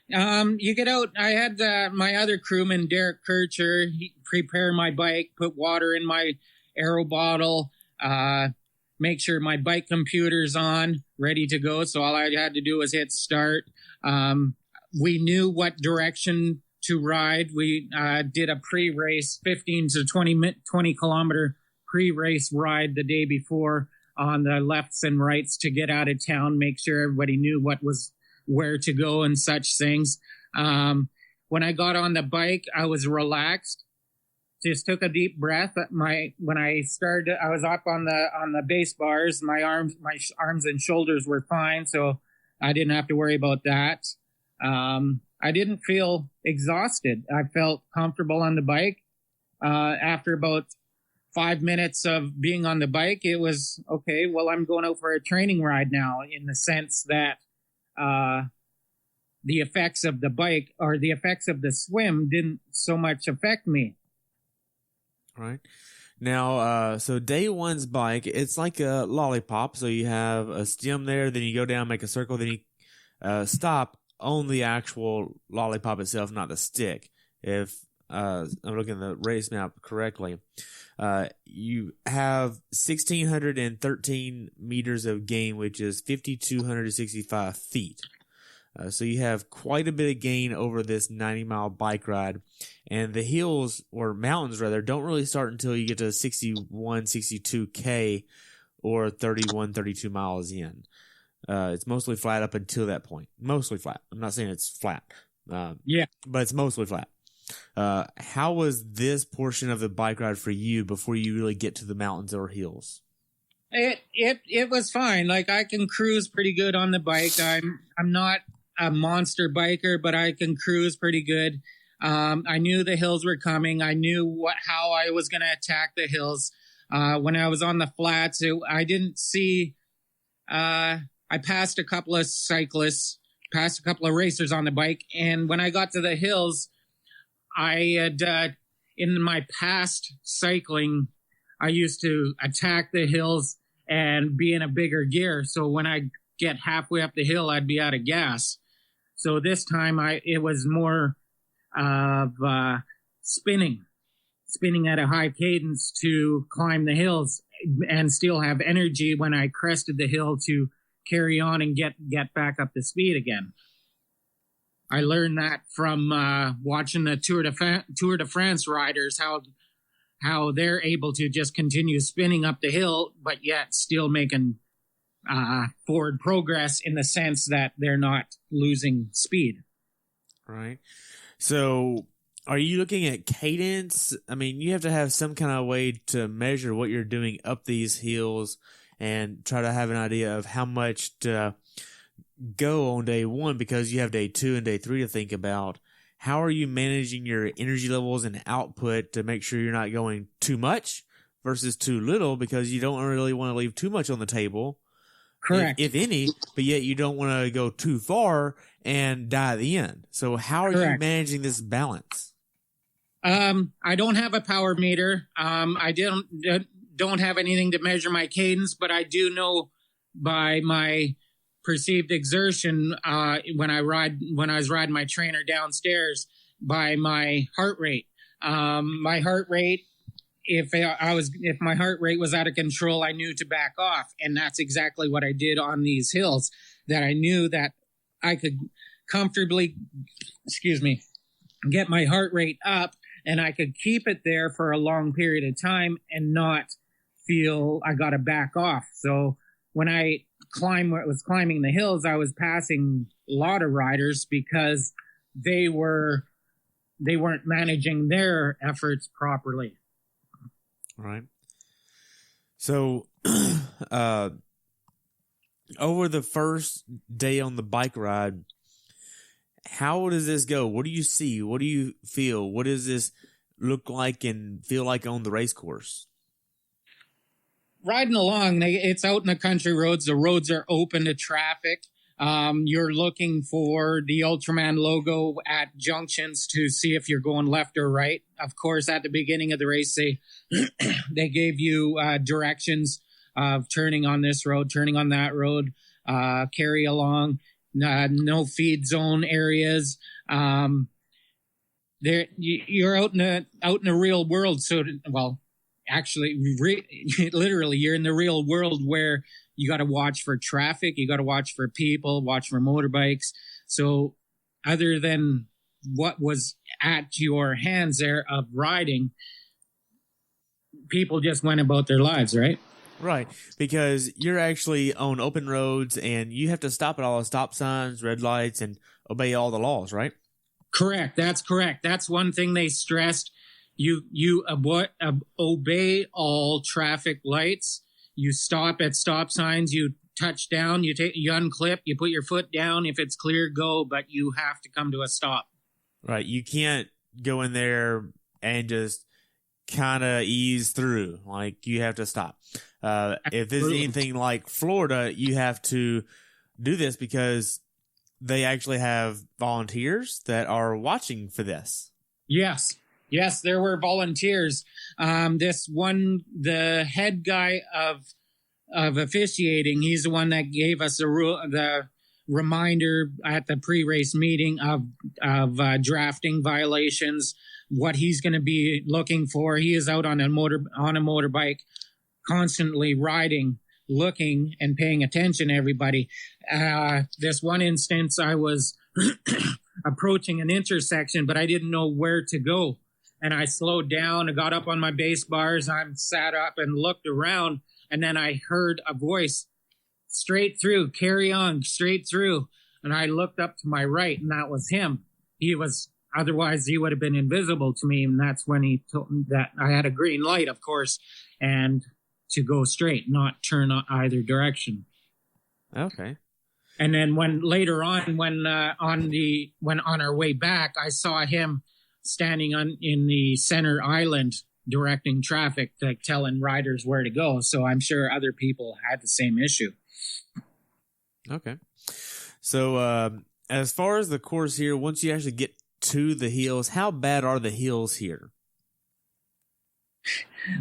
You get out. I had my other crewman, Derek Kircher, he prepare my bike, put water in my aero bottle, make sure my bike computer's on, ready to go. So all I had to do was hit start. We knew what direction to ride. We did a pre-race 15 to 20 kilometer pre-race ride the day before on the lefts and rights to get out of town, make sure everybody knew where to go and such things. When I got on the bike, I was relaxed, just took a deep breath. When I started, I was up on the base bars. My arms and shoulders were fine, so I didn't have to worry about that. I didn't feel exhausted. I felt comfortable on the bike. After about 5 minutes of being on the bike, it was okay. Well, I'm going out for a training ride now, in the sense that the effects of the bike or the effects of the swim didn't so much affect me. Right. Now, so day one's bike, it's like a lollipop. So you have a stem there, then you go down, make a circle, then you stop on the actual lollipop itself, not the stick. If I'm looking at the race map correctly, you have 1,613 meters of gain, which is 5,265 feet. So you have quite a bit of gain over this 90-mile bike ride. And the hills, or mountains rather, don't really start until you get to 61, 62K or 31, 32 miles in. It's mostly flat up until that point. Mostly flat. I'm not saying it's flat. Yeah. But it's mostly flat. How was this portion of the bike ride for you before you really get to the mountains or hills? It was fine. Like, I can cruise pretty good on the bike. I'm not a monster biker, but I can cruise pretty good. I knew the hills were coming. I knew how I was going to attack the hills. When I was on the flats, I didn't see. I passed a couple of cyclists, passed a couple of racers on the bike, and when I got to the hills, I had in my past cycling, I used to attack the hills and be in a bigger gear. So when I get halfway up the hill, I'd be out of gas. So this time it was more of spinning at a high cadence to climb the hills and still have energy when I crested the hill to carry on and get back up to speed again. I learned that from watching the Tour de France riders, how they're able to just continue spinning up the hill, but yet still making forward progress in the sense that they're not losing speed. Right. So are you looking at cadence? I mean, you have to have some kind of way to measure what you're doing up these hills and try to have an idea of how much to go on day one, because you have day 2 and day 3 to think about. How are you managing your energy levels and output to make sure you're not going too much versus too little, because you don't really want to leave too much on the table. Correct. If any, but yet you don't want to go too far and die at the end. So how are you managing this balance? I don't have a power meter. I don't have anything to measure my cadence, but I do know by my perceived exertion when I was riding my trainer downstairs, by my heart rate. My heart rate if my heart rate was out of control, I knew to back off. And that's exactly what I did on these hills, that I knew that I could comfortably, get my heart rate up, and I could keep it there for a long period of time and not feel I got to back off. So when I was climbing the hills, I was passing a lot of riders because they weren't managing their efforts properly. Right. So, over the first day on the bike ride, how does this go? What do you see? What do you feel? What does this look like and feel like on the race course? Riding along, it's out in the country roads. The roads are open to traffic. You're looking for the Ultraman logo at junctions to see if you're going left or right. Of course, at the beginning of the race, they gave you directions of turning on this road, turning on that road, carry along, no feed zone areas. You're out in the real world. So, actually, literally, you're in the real world where you got to watch for traffic. You got to watch for people, watch for motorbikes. So other than what was at your hands there of riding, people just went about their lives, right? Right, because you're actually on open roads and you have to stop at all the stop signs, red lights, and obey all the laws, right? Correct. That's correct. That's one thing they stressed. You obey all traffic lights. You stop at stop signs. You touch down. You unclip. You put your foot down. If it's clear, go. But you have to come to a stop. Right. You can't go in there and just kind of ease through. Like, you have to stop. If this is anything like Florida, you have to do this because they actually have volunteers that are watching for this. Yes, there were volunteers. The head guy of officiating, he's the one that gave us the reminder at the pre-race meeting of drafting violations, what he's going to be looking for. He is out on a motorbike, constantly riding, looking and paying attention to everybody. This one instance, I was approaching an intersection, but I didn't know where to go. And I slowed down, I got up on my base bars, I sat up and looked around, and then I heard a voice, straight through, carry on, straight through. And I looked up to my right, and that was him. Otherwise he would have been invisible to me, and that's when he told me that I had a green light, of course, and to go straight, not turn either direction. Okay. And then later on, when on our way back, I saw him standing in the center island directing traffic, telling riders where to go. So I'm sure other people had the same issue. Okay. So as far as the course here, once you actually get to the hills, how bad are the hills here?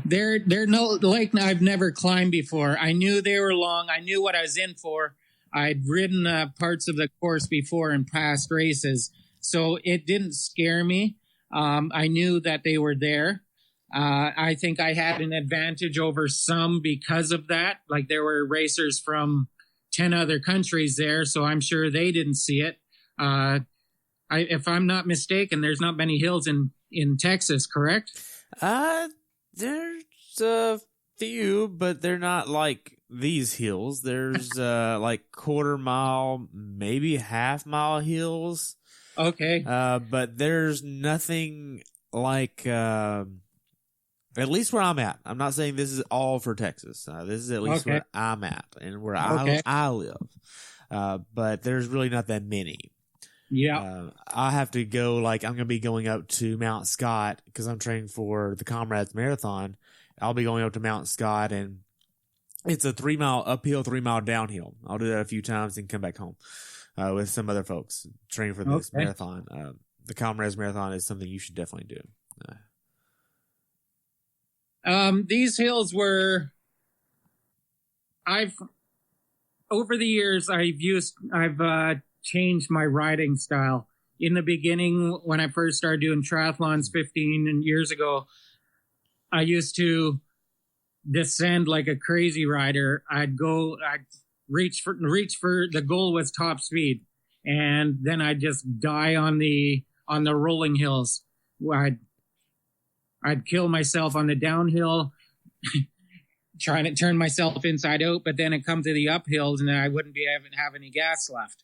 They're no, like, I've never climbed before. I knew they were long. I knew what I was in for. I'd ridden parts of the course before in past races, so it didn't scare me. I knew that they were there. I think I had an advantage over some because of that. Like, there were racers from 10 other countries there, so I'm sure they didn't see it. If I'm not mistaken, there's not many hills in Texas, correct? There's a few, but they're not like these hills. There's like quarter mile, maybe half mile hills. Okay. But there's nothing like, at least where I'm at. I'm not saying this is all for Texas. This is at least where I'm at and where I live. But there's really not that many. Yeah. I have to go, I'm going to be going up to Mount Scott because I'm training for the Comrades Marathon. I'll be going up to Mount Scott, and it's a 3 mile uphill, 3 mile downhill. I'll do that a few times and come back home with some other folks training for this marathon. The Comrades Marathon is something you should definitely do. These hills were, over the years, I've changed my riding style. In the beginning, when I first started doing triathlons 15 years ago, I used to descend like a crazy rider. I'd reach for the goal was top speed, and then I'd just die on the rolling hills. I'd kill myself on the downhill, trying to turn myself inside out, but then it come to the uphills and I wouldn't be able to have any gas left.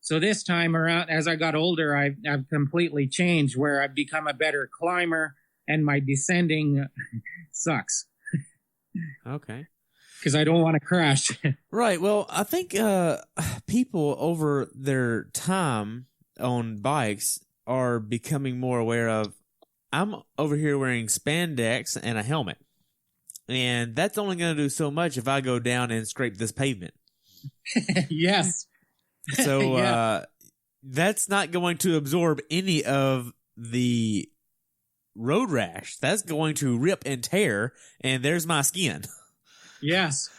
So this time around, as I got older, I've completely changed, where I've become a better climber and my descending sucks. Okay. Because I don't want to crash. Right. Well, I think people over their time on bikes are becoming more aware of, I'm over here wearing spandex and a helmet, and that's only going to do so much if I go down and scrape this pavement. Yes. So Yeah. that's not going to absorb any of the road rash. That's going to rip and tear, and there's my skin. Yes.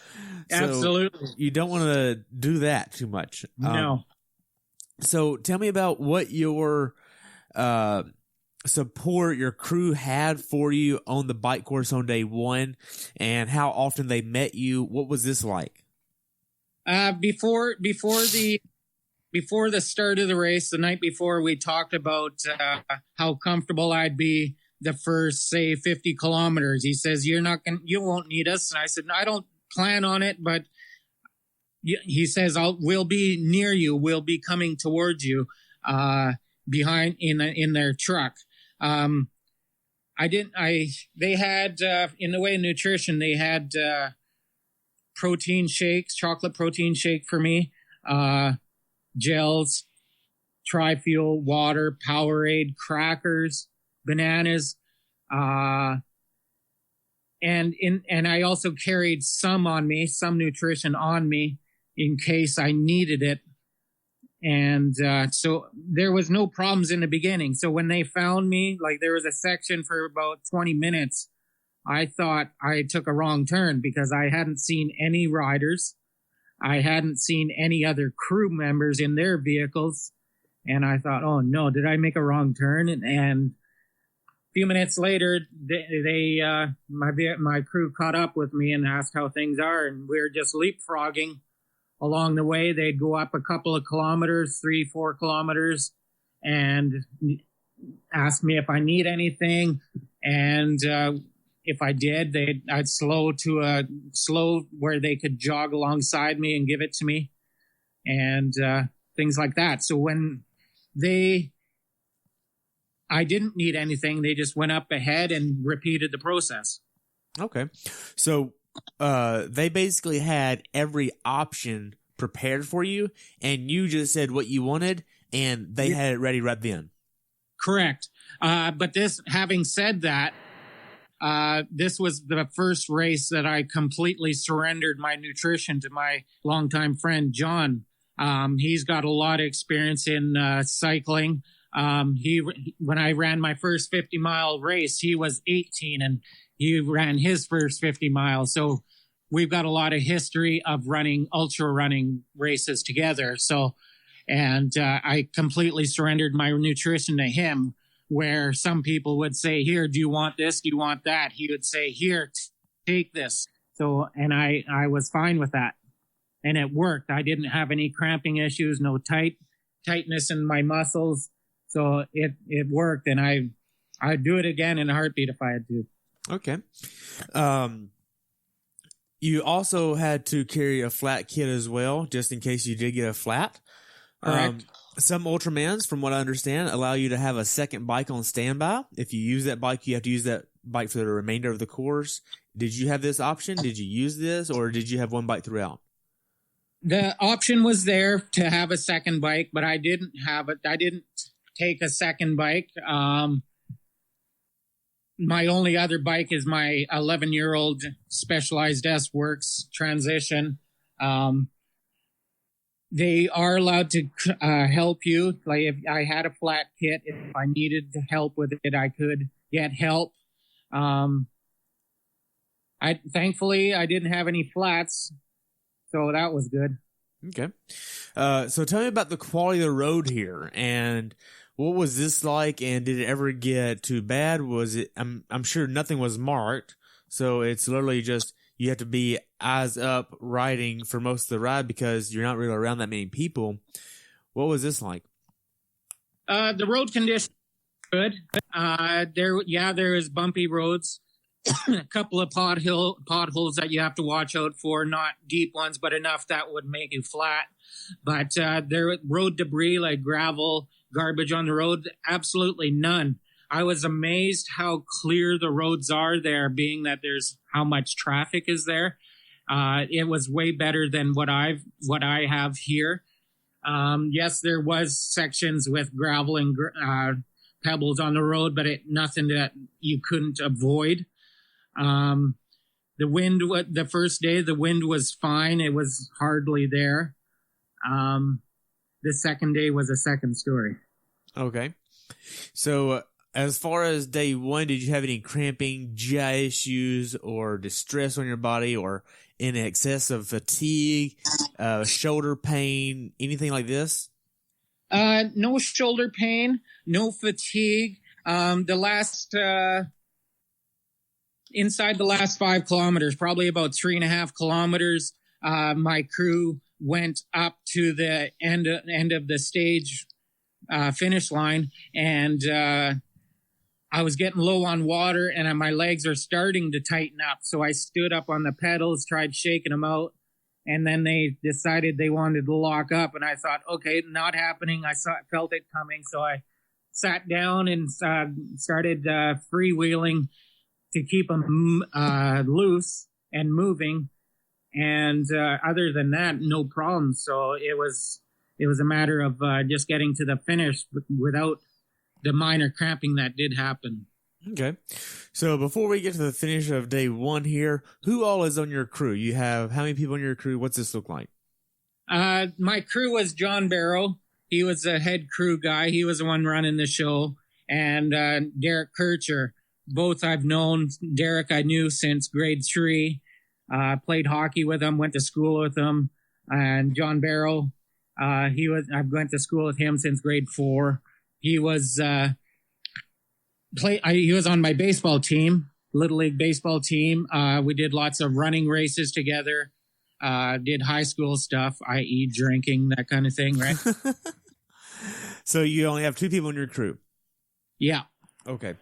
So Absolutely. you don't want to do that too much. No. So tell me about what your support your crew had for you on the bike course on day one, and how often they met you. What was this like? Before the start of the race, the night before, we talked about how comfortable I'd be the first, say, 50 kilometers. He says, you won't need us. And I said, I don't plan on it, but he says, we'll be near you. We'll be coming towards you, behind in their truck. They had, in the way of nutrition, they had, protein shakes, chocolate protein shake for me, gels, Tri-Fuel, water, Powerade, crackers, bananas, and I also carried some nutrition on me in case I needed it. And so there was no problems in the beginning. So when they found me, like there was a section for about 20 minutes, I thought I took a wrong turn because I hadn't seen any riders. I hadn't seen any other crew members in their vehicles. And I thought, oh no, did I make a wrong turn? And a few minutes later, my crew caught up with me and asked how things are. And we were just leapfrogging along the way. They'd go up a couple of kilometers, 3-4 kilometers, and ask me if I need anything. And if I did, I'd slow where they could jog alongside me and give it to me, and things like that. So when I didn't need anything, they just went up ahead and repeated the process. Okay. So they basically had every option prepared for you, and you just said what you wanted, and they had it ready right then. Correct. But having said that, this was the first race that I completely surrendered my nutrition to my longtime friend, John. He's got a lot of experience in cycling. When I ran my first 50-mile race, he was 18 and he ran his first 50 miles. So we've got a lot of history of running ultra running races together. So, and I completely surrendered my nutrition to him, where some people would say, here, do you want this? Do you want that? He would say, here, take this. So, and I was fine with that. And it worked. I didn't have any cramping issues, no tightness in my muscles. So it worked. And I'd do it again in a heartbeat if I had to. Okay. You also had to carry a flat kit as well, just in case you did get a flat. Correct. Some Ultramans, from what I understand, allow you to have a second bike on standby. If you use that bike, you have to use that bike for the remainder of the course. Did you have this option? Did you use this, or did you have one bike throughout? The option was there to have a second bike, but I didn't have it. I didn't take a second bike. My only other bike is my 11-year-old Specialized S-Works Transition. They are allowed to help you. Like if I had a flat kit, if I needed help with it, I could get help. Thankfully I didn't have any flats, so that was good. Okay. So tell me about the quality of the road here and What was this like, and did it ever get too bad? Was it? I'm sure nothing was marked, so it's literally just you have to be eyes up riding for most of the ride because you're not really around that many people. What was this like? The road conditions were good. There is bumpy roads, a couple of potholes that you have to watch out for, not deep ones, but enough that would make you flat. But there road debris like gravel, garbage on the road, absolutely none. I was amazed how clear the roads are there, being that there's how much traffic is there. It was way better than what I have here. Yes, there was sections with gravel and pebbles on the road, but nothing that you couldn't avoid. The wind, the first day, the wind was fine. It was hardly there. The second day was a second story. Okay. So as far as day one, did you have any cramping, GI issues, or distress on your body, or in excess of fatigue, shoulder pain, anything like this? No shoulder pain, no fatigue. Inside the last 5 kilometers, probably about 3.5 kilometers, my crew went up to the end of the stage finish line, and I was getting low on water, and my legs are starting to tighten up. So I stood up on the pedals, tried shaking them out, and then they decided they wanted to lock up. And I thought, okay, not happening. Felt it coming, so I sat down and started freewheeling to keep them loose and moving. And other than that, no problem. So it was a matter of just getting to the finish without the minor cramping that did happen. Okay. So before we get to the finish of day one here, who all is on your crew? You have how many people on your crew? What's this look like? My crew was John Barrow. He was the head crew guy. He was the one running the show. And Derek Kircher. Both I've known. Derek I knew since grade 3. Played hockey with him, went to school with him. And John Barrow, I've went to school with him since grade 4. He was he was on my baseball team, Little League baseball team. We did lots of running races together. Did high school stuff, i.e. drinking, that kind of thing, right? So you only have 2 people in your crew? Yeah. Okay.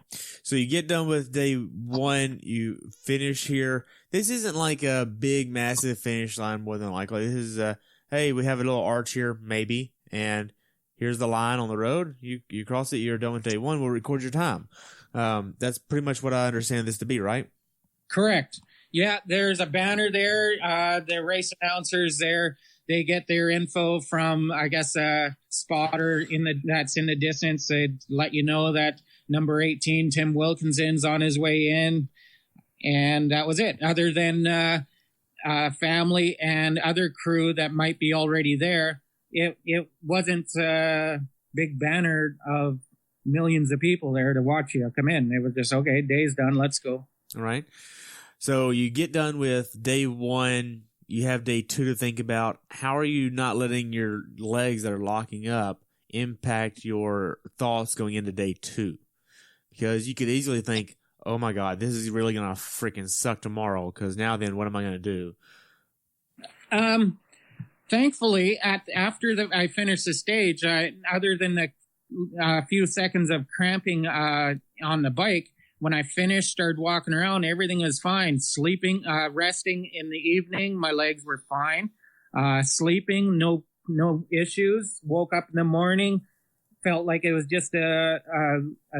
So you get done with day one, you finish here. This isn't like a big, massive finish line, more than likely. This is, hey, we have a little arch here, maybe, and here's the line on the road. You cross it, you're done with day one. We'll record your time. That's pretty much what I understand this to be, right? Correct. Yeah, there's a banner there. The race announcers there, they get their info from, I guess, a spotter that's in the distance. They'd let you know that number 18, Tim Wilkinson's on his way in. And that was it. Other than family and other crew that might be already there, it wasn't a big banner of millions of people there to watch you come in. It was just, okay, day's done, let's go. All right. So you get done with day one, you have day two to think about. How are you not letting your legs that are locking up impact your thoughts going into day two? Because you could easily think, oh my God, this is really going to freaking suck tomorrow, because now then what am I going to do? Thankfully, after I finished the stage, other than the few seconds of cramping on the bike, when I finished, started walking around, everything was fine. Sleeping, resting in the evening, my legs were fine. Sleeping, no issues. Woke up in the morning, felt like it was just a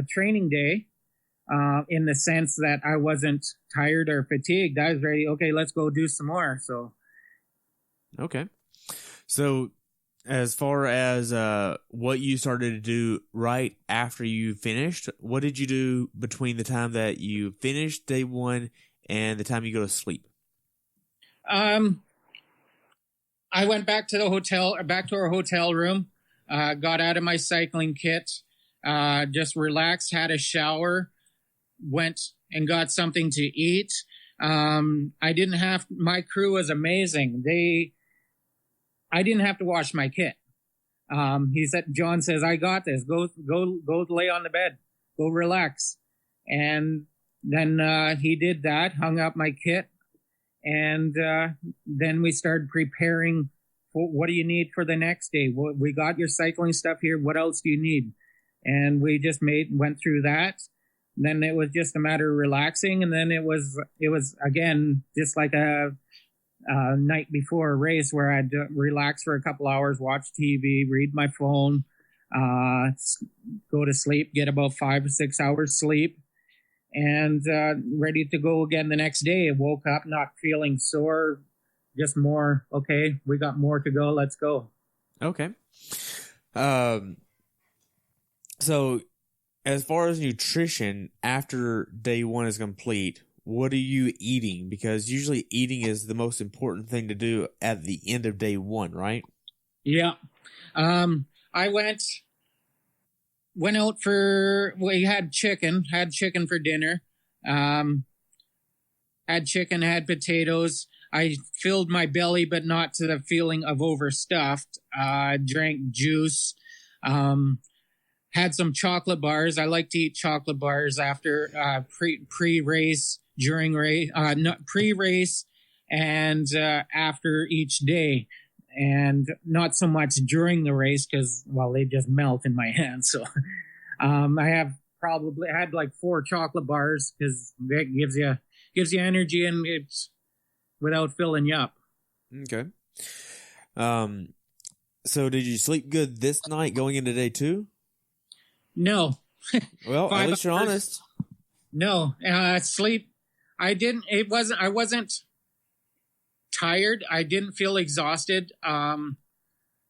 training day, in the sense that I wasn't tired or fatigued. I was ready. Okay, let's go do some more. So, okay. So, as far as what you started to do right after you finished, what did you do between the time that you finished day one and the time you go to sleep? I went back to our hotel room, got out of my cycling kit, just relaxed, had a shower, went and got something to eat. My crew was amazing. I didn't have to wash my kit. He said, John says, I got this. Go lay on the bed. Go relax. And then he did that, hung up my kit. And then we started preparing. What do you need for the next day? We got your cycling stuff here. What else do you need? And we just went through that. Then it was just a matter of relaxing. And then it was again, just like a night before a race where I'd relax for a couple hours, watch TV, read my phone, go to sleep, get about 5 or 6 hours sleep, and ready to go again the next day. I woke up not feeling sore, just more, okay, we got more to go, let's go. Okay. So as far as nutrition, after day one is complete, what are you eating? Because usually eating is the most important thing to do at the end of day one, right? Yeah. I went out we had chicken for dinner. Had chicken, had potatoes. I filled my belly, but not to the feeling of overstuffed. Drank juice. Had some chocolate bars. I like to eat chocolate bars after pre-race, during race, pre-race, and after each day, and not so much during the race because, well, they just melt in my hand. So I had like 4 chocolate bars because it gives you energy and it's without filling you up. Okay. So did you sleep good this night going into day 2? No. Well, at least you're honest. No, sleep. I wasn't tired. I didn't feel exhausted.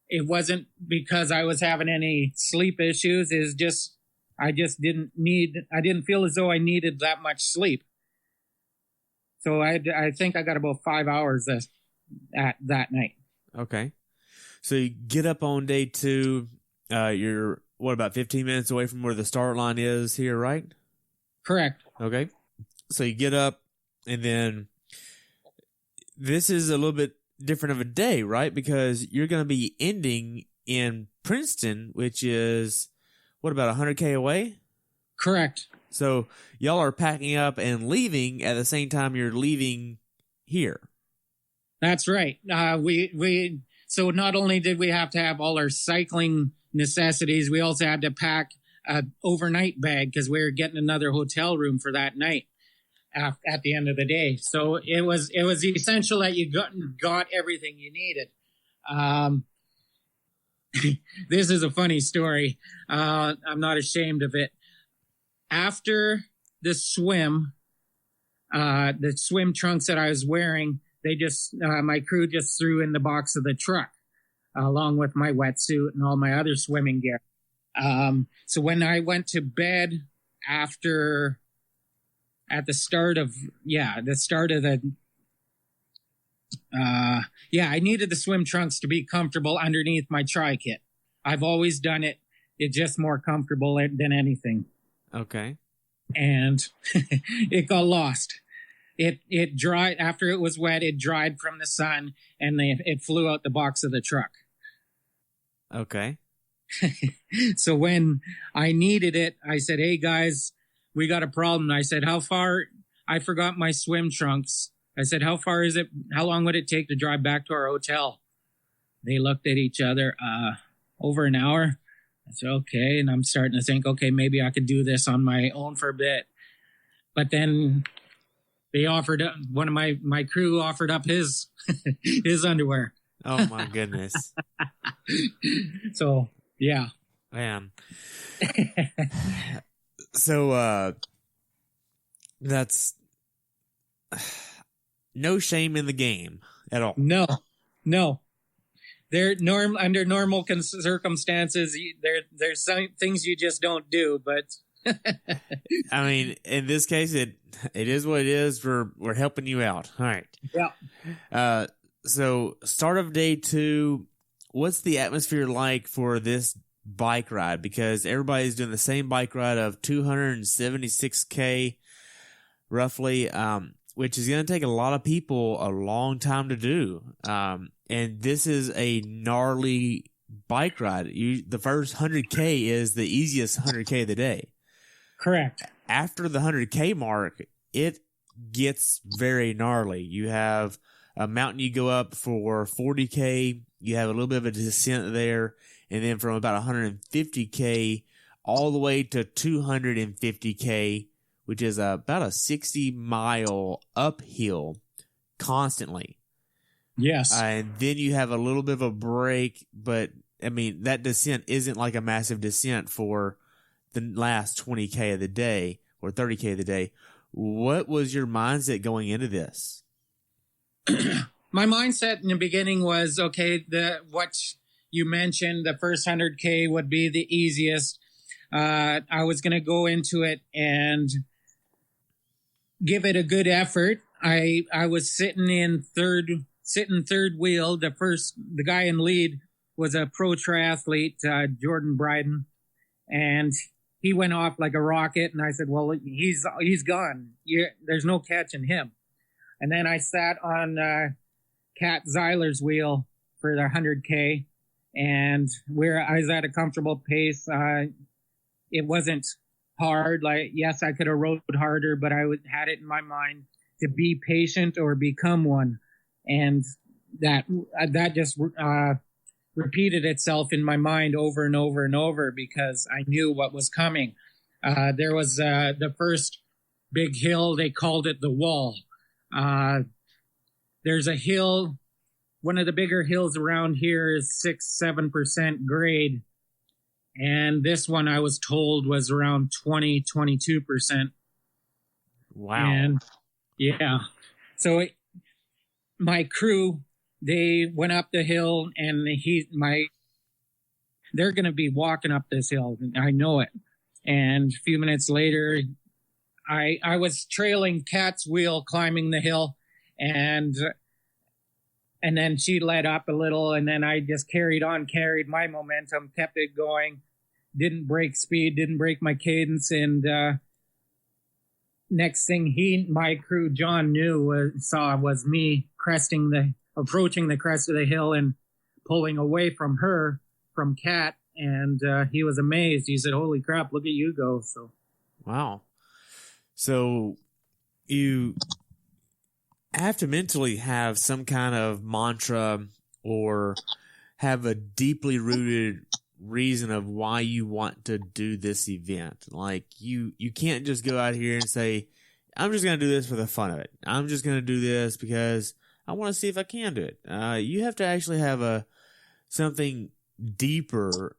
It wasn't because I was having any sleep issues. It's just, I didn't feel as though I needed that much sleep. So I think I got about 5 hours at that night. Okay. So you get up on day 2, you're, about 15 minutes away from where the start line is here, right? Correct. Okay. So you get up, and then this is a little bit different of a day, right? Because you're going to be ending in Princeton, which is, about 100K away? Correct. So y'all are packing up and leaving at the same time you're leaving here. That's right. So not only did we have to have all our cycling necessities, we also had to pack an overnight bag because we were getting another hotel room for that night at the end of the day. So it was essential that you got everything you needed. This is a funny story. I'm not ashamed of it. After the swim trunks that I was wearing, they just my crew just threw in the box of the truck, along with my wetsuit and all my other swimming gear. So when I went to bed at the start of I needed the swim trunks to be comfortable underneath my tri-kit. I've always done it. It's just more comfortable than anything. Okay. And it got lost. It dried after it was wet. It dried from the sun, and it flew out the box of the truck. Okay. So when I needed it, I said, "Hey guys, we got a problem." I said, "How far?" I forgot my swim trunks. I said, "How far is it? How long would it take to drive back to our hotel?" They looked at each other. Over an hour. I said, "Okay," and I'm starting to think, okay, maybe I could do this on my own for a bit. But then they offered one of my crew offered up his underwear. Oh my goodness. So yeah, man. So that's no shame in the game at all. No. Under normal circumstances, there's some things you just don't do, but I mean, in this case, it is what it is. We're helping you out. All right. Yeah. So start of day 2, what's the atmosphere like for this bike ride? Because everybody's doing the same bike ride of 276K roughly, which is going to take a lot of people a long time to do. And this is a gnarly bike ride, the first 100K is the easiest 100K of the day. Correct. After the 100K mark, it gets very gnarly. You have a mountain you go up for 40K. You have a little bit of a descent there. And then from about 150K all the way to 250K, which is about a 60-mile uphill constantly. Yes. And then you have a little bit of a break, but I mean, that descent isn't like a massive descent for the last 20K of the day or 30K of the day. What was your mindset going into this? My mindset in the beginning was, okay, what you mentioned, the first 100K would be the easiest. I was going to go into it and give it a good effort. I was sitting third wheel. The guy in lead was a pro triathlete, Jordan Bryden, and he went off like a rocket. And I said, well, he's gone. There's no catching him. And then I sat on Kat Zeiler's wheel for the 100K, and where I was at a comfortable pace. It wasn't hard. Like, yes, I could have rode harder, but I had it in my mind to be patient or become one. And that just repeated itself in my mind over and over and over because I knew what was coming. There was the first big hill. They called it the wall. There's a hill. One of the bigger hills around here is 6-7% grade. And this one I was told was around 22%. Wow. And yeah. So my crew, they went up the hill and they're going to be walking up this hill. I know it. And a few minutes later, I was trailing Kat's wheel climbing the hill, and then she let up a little, and then I just carried my momentum, kept it going, didn't break speed, didn't break my cadence, and next thing my crew, John, saw was me approaching the crest of the hill and pulling away from Kat, and he was amazed. He said, "Holy crap, look at you go." So, wow. So you have to mentally have some kind of mantra or have a deeply rooted reason of why you want to do this event. Like you can't just go out here and say, I'm just going to do this for the fun of it. I'm just going to do this because I want to see if I can do it. You have to actually have something deeper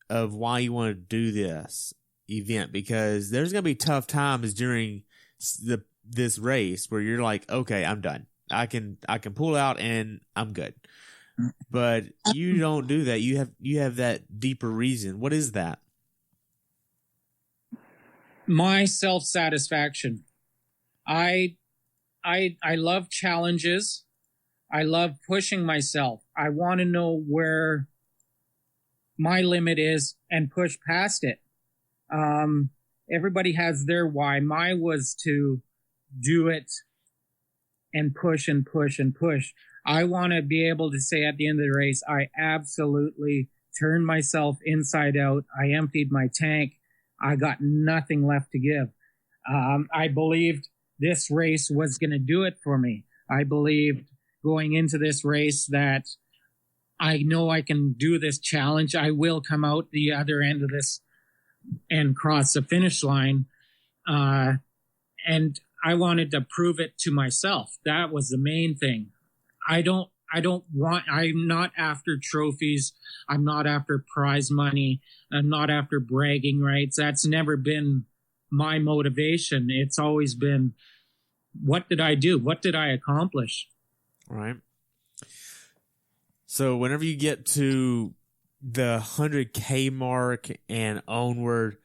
of why you want to do this event, because there's going to be tough times during this race where you're like, okay, I'm done. I can pull out and I'm good. But you don't do that. You have that deeper reason. What is that? My self-satisfaction. I love challenges. I love pushing myself. I want to know where my limit is and push past it. Everybody has their why. Mine was to do it and push and push and push. I want to be able to say at the end of the race, I absolutely turned myself inside out. I emptied my tank. I got nothing left to give. I believed this race was going to do it for me. I believed going into this race that I know I can do this challenge. I will come out the other end of this and cross the finish line. And I wanted to prove it to myself. That was the main thing. I'm not after trophies. I'm not after prize money. I'm not after bragging rights. That's never been my motivation. It's always been, what did I do? What did I accomplish? Right. So whenever you get to the 100K mark and onward,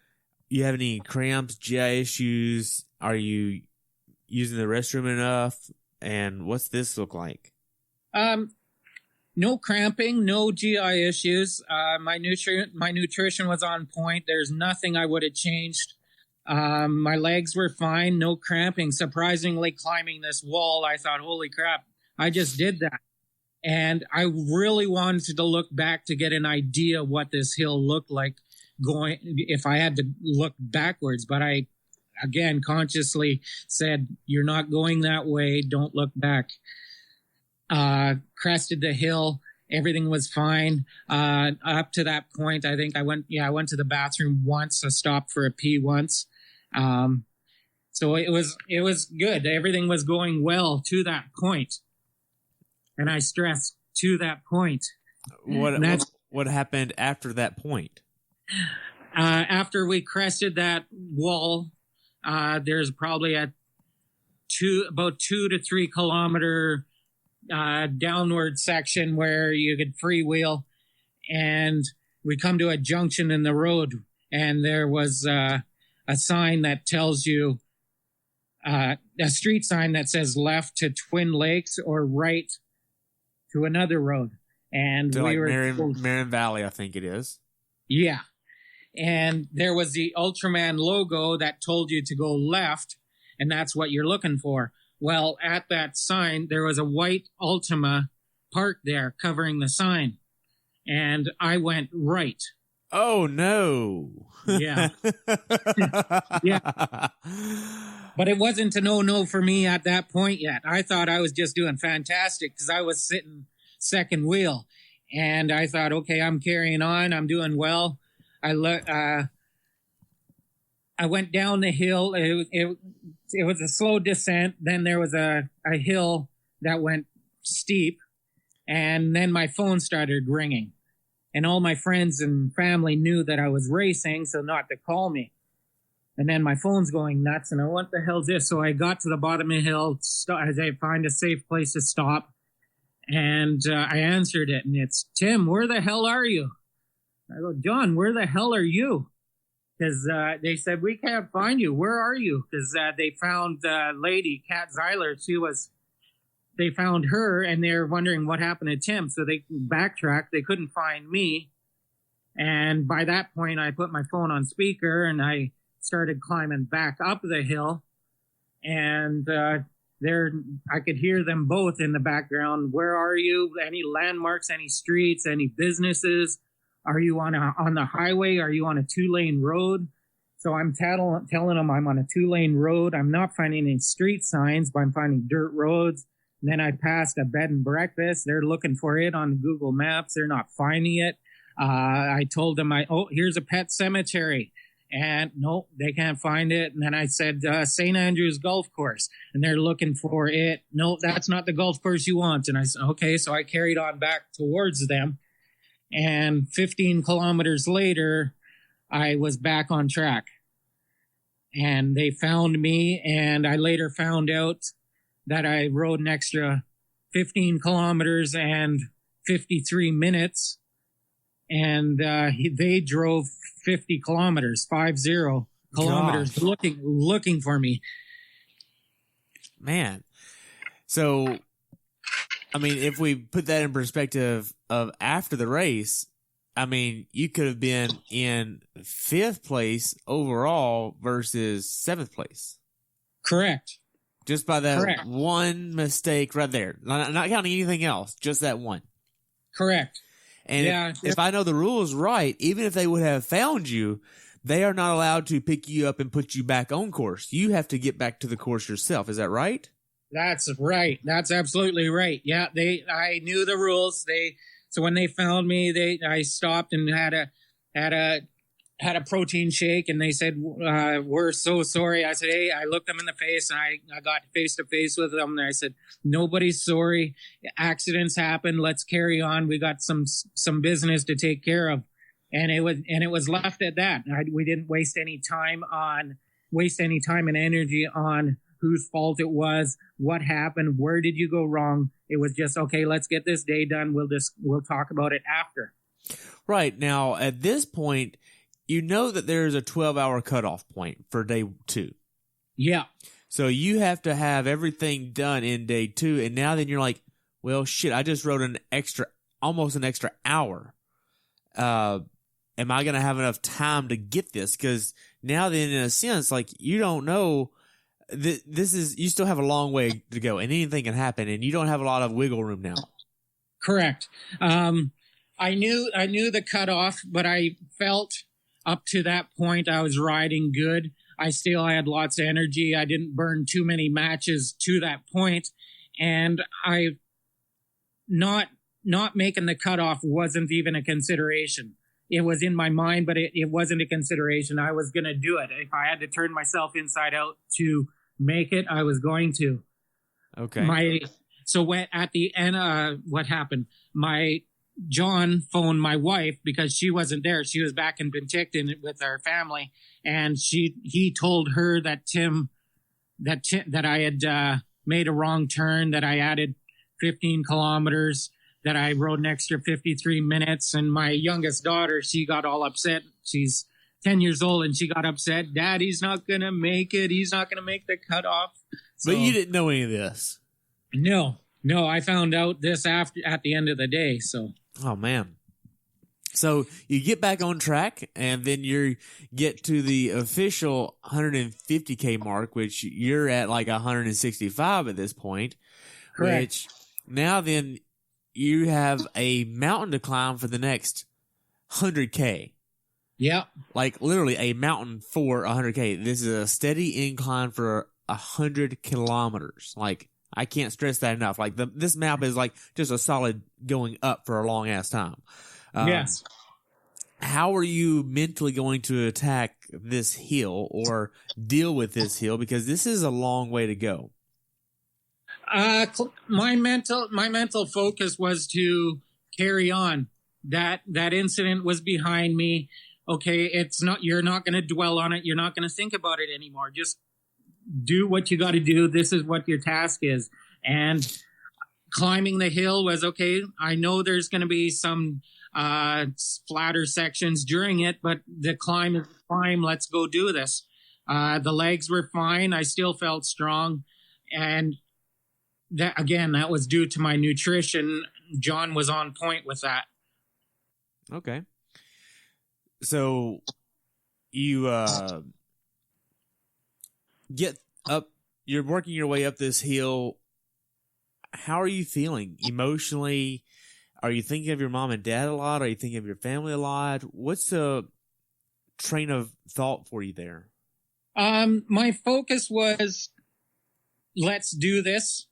you have any cramps, GI issues? Are you using the restroom enough? And what's this look like? No cramping, no GI issues. My nutrition was on point. There's nothing I would have changed. My legs were fine, no cramping. Surprisingly, climbing this wall, I thought, holy crap, I just did that. And I really wanted to look back to get an idea what this hill looked like going, if I had to look backwards. But I, again, consciously said, you're not going that way. Don't look back. Crested the hill. Everything was fine. Up to that point, I think I went to the bathroom once. I stopped for a pee once. So it was good. Everything was going well to that point. And I stress to that point. What happened after that point? After we crested that wall, there's probably about 2 to 3 kilometer downward section where you could freewheel, and we come to a junction in the road, and there was a sign that tells you a street sign that says left to Twin Lakes or right to another road. And to we like were Marin Valley, I think it is. Yeah. And there was the Ultraman logo that told you to go left, and that's what you're looking for. Well, at that sign, there was a white Ultima parked there covering the sign. And I went right. Oh, no. Yeah. Yeah. But it wasn't a no for me at that point yet. I thought I was just doing fantastic because I was sitting second wheel. And I thought, okay, I'm carrying on. I'm doing well. I went down the hill. It was a slow descent. Then there was a hill that went steep. And then my phone started ringing. And all my friends and family knew that I was racing, so not to call me. And then my phone's going nuts, and what the hell's this? So I got to the bottom of the hill, I find a safe place to stop, and I answered it, and it's, Tim, where the hell are you? I go, John, where the hell are you? Because they said, we can't find you. Where are you? Because they found lady, Kat Zeiler. They found her, and they're wondering what happened to Tim. So they backtracked. They couldn't find me. And by that point, I put my phone on speaker, and I started climbing back up the hill. And I could hear them both in the background. Where are you? Any landmarks, any streets, any businesses? Are you on the highway? Are you on a 2-lane road? So I'm telling them I'm on a 2-lane road. I'm not finding any street signs, but I'm finding dirt roads. And then I passed a bed and breakfast. They're looking for it on Google Maps. They're not finding it. I told them, here's a pet cemetery. And no, they can't find it. And then I said, St. Andrews Golf Course. And they're looking for it. No, that's not the golf course you want. And I said, okay. So I carried on back towards them. And 15 kilometers later, I was back on track. And they found me. And I later found out that I rode an extra 15 kilometers and 53 minutes. And they drove 50 kilometers, 50 kilometers, Gosh. looking for me. Man. So, I mean, if we put that in perspective of after the race, I mean, you could have been in 5th place overall versus 7th place. Correct. Just by that Correct. one mistake right there. Not counting anything else, just that one. Correct. And Yeah. if I know the rules right, even if they would have found you, they are not allowed to pick you up and put you back on course. You have to get back to the course yourself. Is that right? That's right. That's absolutely right. Yeah, I knew the rules. So when they found me, I stopped and had a protein shake, and they said, we're so sorry. I said, hey, I looked them in the face, and I got face to face with them, and I said, nobody's sorry. Accidents happen. Let's carry on. We got some business to take care of. And it was left at that. We didn't waste any time and energy on whose fault it was, what happened, where did you go wrong. It was just, okay, let's get this day done. We'll talk about it after. Right. Now, at this point, you know that there is a 12-hour cutoff point for day 2. Yeah. So you have to have everything done in day 2. And now then you're like, well, shit, I just rode almost an extra hour. Am I going to have enough time to get this? Because now then, in a sense, like, you don't know, you still have a long way to go, and anything can happen, and you don't have a lot of wiggle room now. Correct. I knew the cutoff, but I felt up to that point I was riding good. I still had lots of energy. I didn't burn too many matches to that point, and I not making the cutoff wasn't even a consideration. It was in my mind, but it wasn't a consideration. I was going to do it. If I had to turn myself inside out to make it, I was going to. Okay. So when at the end, what happened? John phoned my wife because she wasn't there. She was back in Penticton with our family, and he told her that that I had made a wrong turn, that I added 15 kilometers, that I rode an extra 53 minutes, and my youngest daughter, she got all upset. She's 10 years old, and she got upset. Dad, he's not gonna make it. He's not gonna make the cutoff. So, but you didn't know any of this. No, I found out this at the end of the day. So, oh man. So you get back on track, and then you get to the official 150K mark, which you're at like 165 at this point. correct. Which now then you have a mountain to climb for the next 100K. Yeah. Like literally a mountain for 100K. This is a steady incline for 100 kilometers. Like, I can't stress that enough. Like, this map is like just a solid going up for a long ass time. Yes. How are you mentally going to attack this hill or deal with this hill? Because this is a long way to go. My mental focus was to carry on. That incident was behind me. Okay, you're not going to dwell on it. You're not going to think about it anymore. Just do what you got to do. This is what your task is. And climbing the hill was okay. I know there's going to be some flatter sections during it, but the climb is fine. Let's go do this. The legs were fine. I still felt strong. And that was due to my nutrition. John was on point with that. Okay. So you get up, you're working your way up this hill. How are you feeling emotionally? Are you thinking of your mom and dad a lot? Are you thinking of your family a lot? What's the train of thought for you there? My focus was, let's do this.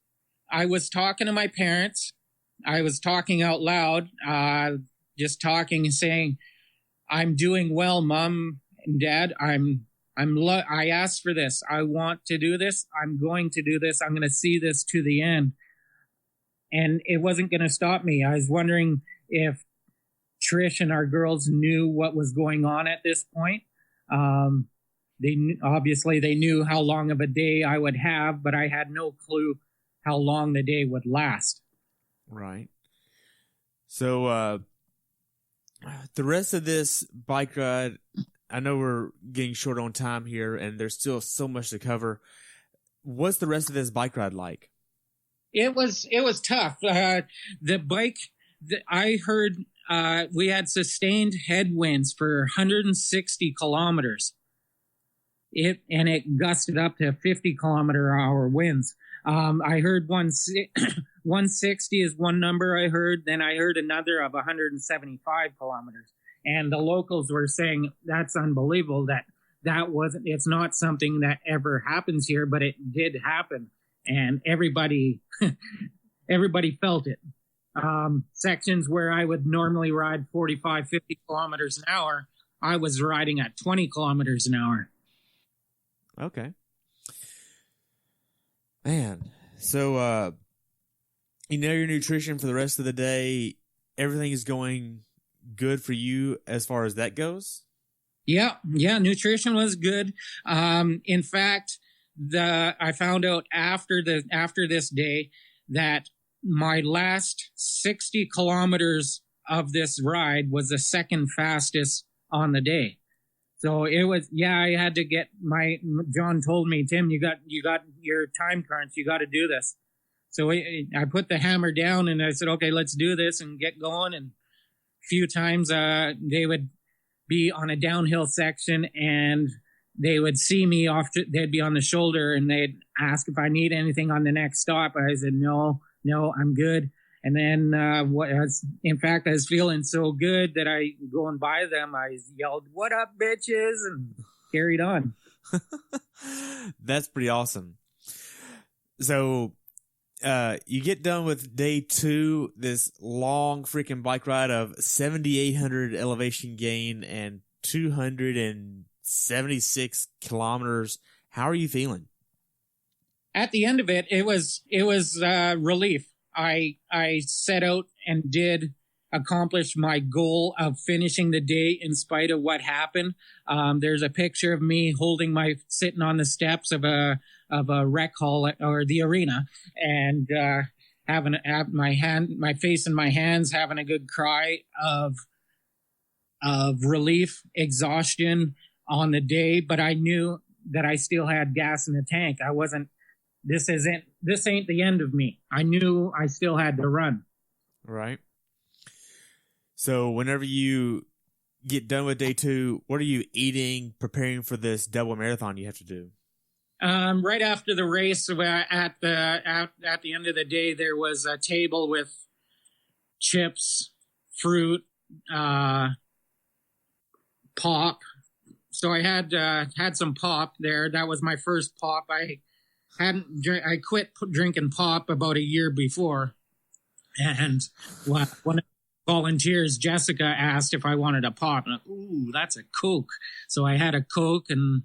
I was talking to my parents. I was talking out loud, just talking and saying, I'm doing well, Mom and Dad. I asked for this. I want to do this. I'm going to do this. I'm going to see this to the end. And it wasn't going to stop me. I was wondering if Trish and our girls knew what was going on at this point. They knew how long of a day I would have, but I had no clue how long the day would last. Right. So, the rest of this bike ride, I know we're getting short on time here, and there's still so much to cover. What's the rest of this bike ride like? It was tough. The bike, I heard we had sustained headwinds for 160 kilometers. It gusted up to 50-kilometer-hour winds. I heard 160 is one number I heard. Then I heard another of 175 kilometers. And the locals were saying, that's unbelievable. It's not something that ever happens here, but it did happen. And everybody felt it. Sections where I would normally ride 45, 50 kilometers an hour, I was riding at 20 kilometers an hour. Okay. Man, so you know your nutrition for the rest of the day. Everything is going good for you as far as that goes? Yeah, nutrition was good. In fact, I found out after this day that my last 60 kilometers of this ride was the second fastest on the day. So it was, I had to get John told me, Tim, you got your time crunch. You got to do this. So I put the hammer down and I said, okay, let's do this and get going. And a few times, they would be on a downhill section and they would see me they'd be on the shoulder and they'd ask if I need anything on the next stop. I said, no, I'm good. And then, in fact, I was feeling so good that I going by them, I yelled, "What up, bitches?" and carried on. That's pretty awesome. So, you get done with day 2, this long freaking bike ride of 7,800 elevation gain and 276 kilometers. How are you feeling? At the end of it, it was relief. I set out and did accomplish my goal of finishing the day in spite of what happened. There's a picture of me sitting on the steps of a rec hall or the arena, and having my face in my hands, having a good cry of relief, exhaustion on the day. But I knew that I still had gas in the tank. This ain't the end of me. I knew I still had to run. Right. So whenever you get done with day 2, what are you eating, preparing for this double marathon you have to do? Right after the race, at the end of the day, there was a table with chips, fruit, pop. So I had some pop there. That was my first pop. I quit drinking pop about a year before, and one of the volunteers, Jessica, asked if I wanted a pop. And ooh, that's a Coke. So I had a Coke and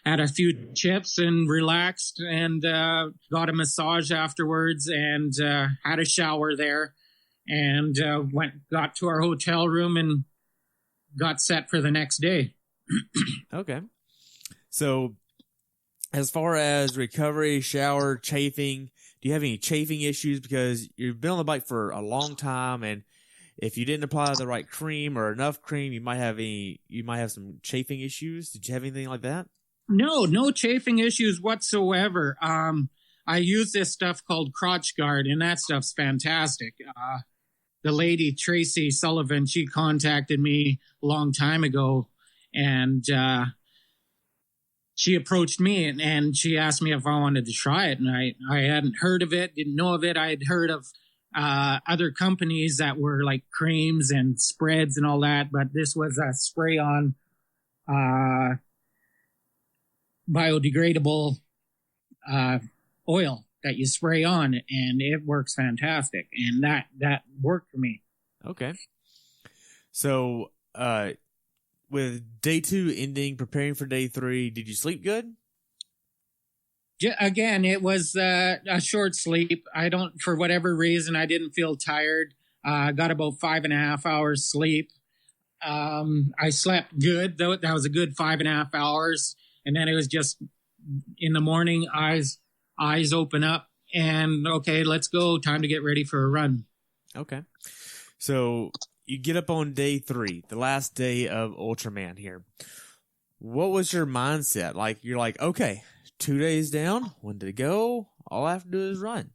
had a few chips and relaxed, and got a massage afterwards, and had a shower there, and got to our hotel room and got set for the next day. Okay. So as far as recovery, shower, chafing, do you have any chafing issues? Because you've been on the bike for a long time, and if you didn't apply the right cream or enough cream, you might have some chafing issues. Did you have anything like that? No chafing issues whatsoever. I use this stuff called Crotch Guard, and that stuff's fantastic. The lady, Tracy Sullivan, she contacted me a long time ago, and she approached me and she asked me if I wanted to try it. And I hadn't heard of it, didn't know of it. I had heard of other companies that were like creams and spreads and all that, but this was a spray-on biodegradable oil that you spray on, and it works fantastic. And that worked for me. Okay. So, with day 2 ending, preparing for day 3, did you sleep good? Again, it was a short sleep. For whatever reason, I didn't feel tired. Got about 5.5 hours sleep. I slept good, though. That was a good 5.5 hours. And then it was just in the morning, eyes open up, and okay, let's go. Time to get ready for a run. Okay. So you get up on day 3, the last day of Ultraman here. What was your mindset? Like, you're like, okay, 2 days down, 1 to go. All I have to do is run.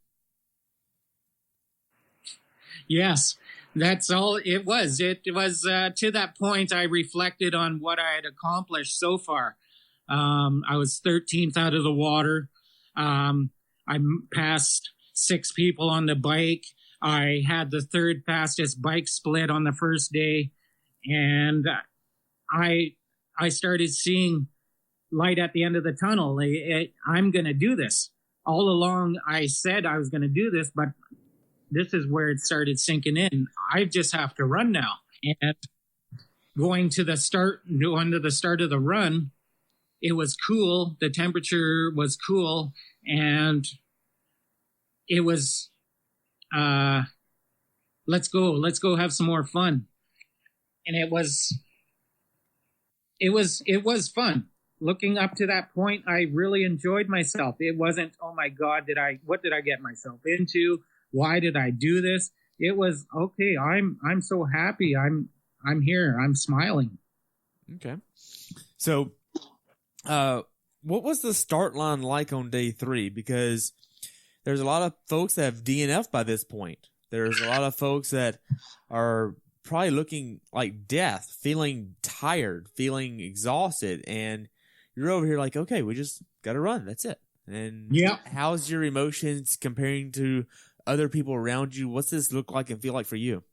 Yes, that's all it was. It was to that point I reflected on what I had accomplished so far. I was 13th out of the water. I passed 6 people on the bike. I had the 3rd fastest bike split on the first day, and I started seeing light at the end of the tunnel. I'm going to do this. All along, I said I was going to do this, but this is where it started sinking in. I just have to run now. And going to the start of the run, it was cool. The temperature was cool, and it was, let's go have some more fun. And it was fun. Looking up to that point, I really enjoyed myself. It wasn't, oh my God, what did I get myself into? Why did I do this? It was, okay, I'm so happy. I'm here. I'm smiling. Okay. So, what was the start line like on day 3? Because there's a lot of folks that have DNF by this point. There's a lot of folks that are probably looking like death, feeling tired, feeling exhausted, and you're over here like, okay, we just got to run. That's it. And yeah, how's your emotions comparing to other people around you? What's this look like and feel like for you?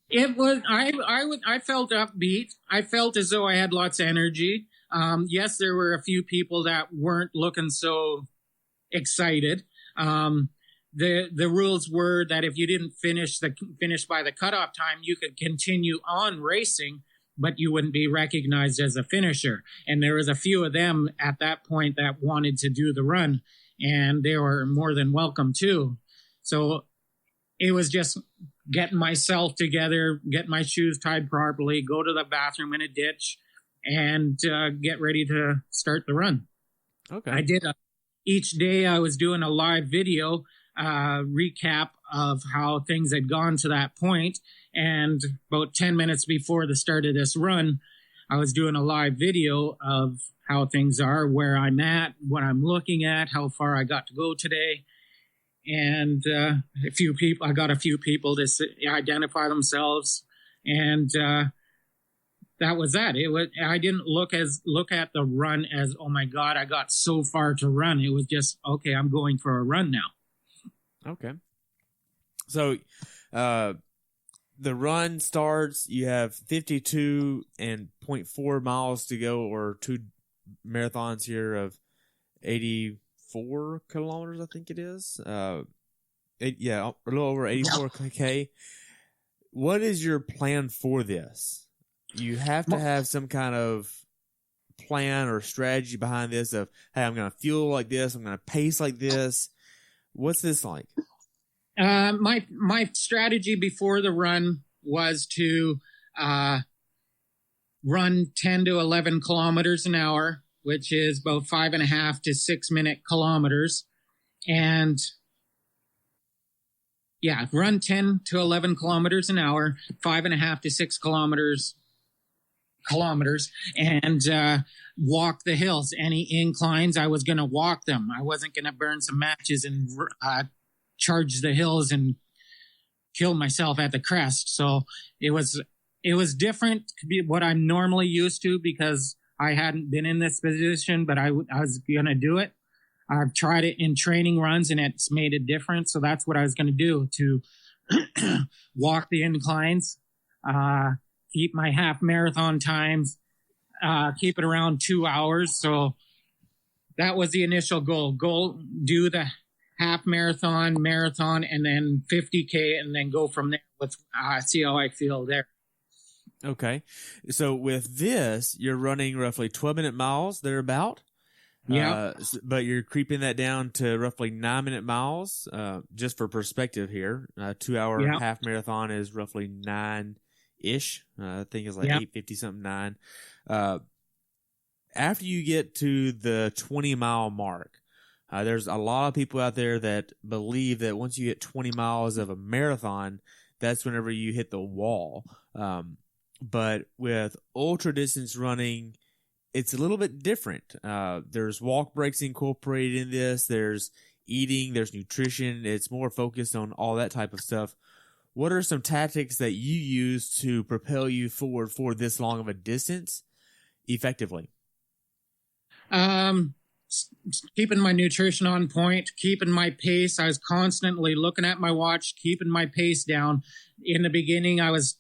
It was, I felt upbeat. I felt as though I had lots of energy. Yes, there were a few people that weren't looking so excited. The rules were that if you didn't finish by the cutoff time, you could continue on racing, but you wouldn't be recognized as a finisher. And there was a few of them at that point that wanted to do the run, and they were more than welcome too. So it was just getting myself together, get my shoes tied properly, go to the bathroom in a ditch, and get ready to start the run. Okay. Each day I was doing a live video recap of how things had gone to that point. And about 10 minutes before the start of this run, I was doing a live video of how things are, where I'm at, what I'm looking at, how far I got to go today. And I got a few people to identify themselves. And that was that. I didn't look at the run as, oh my God, I got so far to run. It was just, okay, I'm going for a run now. Okay. So, the run starts, you have 52.4 miles to go, or 2 marathons here of 84 kilometers, I think it is. A little over 84 K. What is your plan for this? You have to have some kind of plan or strategy behind this of, hey, I'm going to fuel like this, I'm going to pace like this. What's this like? My strategy before the run was to run 10 to 11 kilometers an hour, which is about 5.5 to 6 minute kilometers. And run 10 to 11 kilometers an hour, 5.5 to 6 kilometers, and walk the hills. Any inclines, I was going to walk them. I wasn't going to burn some matches and charge the hills and kill myself at the crest. So it was different to be what I'm normally used to, because I hadn't been in this position, but I was going to do it. I've tried it in training runs and it's made a difference. So that's what I was going to do, to walk the inclines, keep my half marathon times, keep it around 2 hours. So that was the initial goal. Do the half marathon, and then 50K, and then go from there with see how I feel there. Okay. So with this, you're running roughly 12-minute miles thereabout. Yeah. But you're creeping that down to roughly 9-minute miles. Just for perspective here, 2 hour half marathon is roughly 9-ish. I think it's like 8:50 something 9. After you get to the 20-mile mark, there's a lot of people out there that believe that once you hit 20 miles of a marathon, that's whenever you hit the wall. But with ultra distance running, it's a little bit different. There's walk breaks incorporated in this. There's eating. There's nutrition. It's more focused on all that type of stuff. What are some tactics that you use to propel you forward for this long of a distance effectively? Keeping my nutrition on point, keeping my pace. I was constantly looking at my watch, keeping my pace down. In the beginning, I was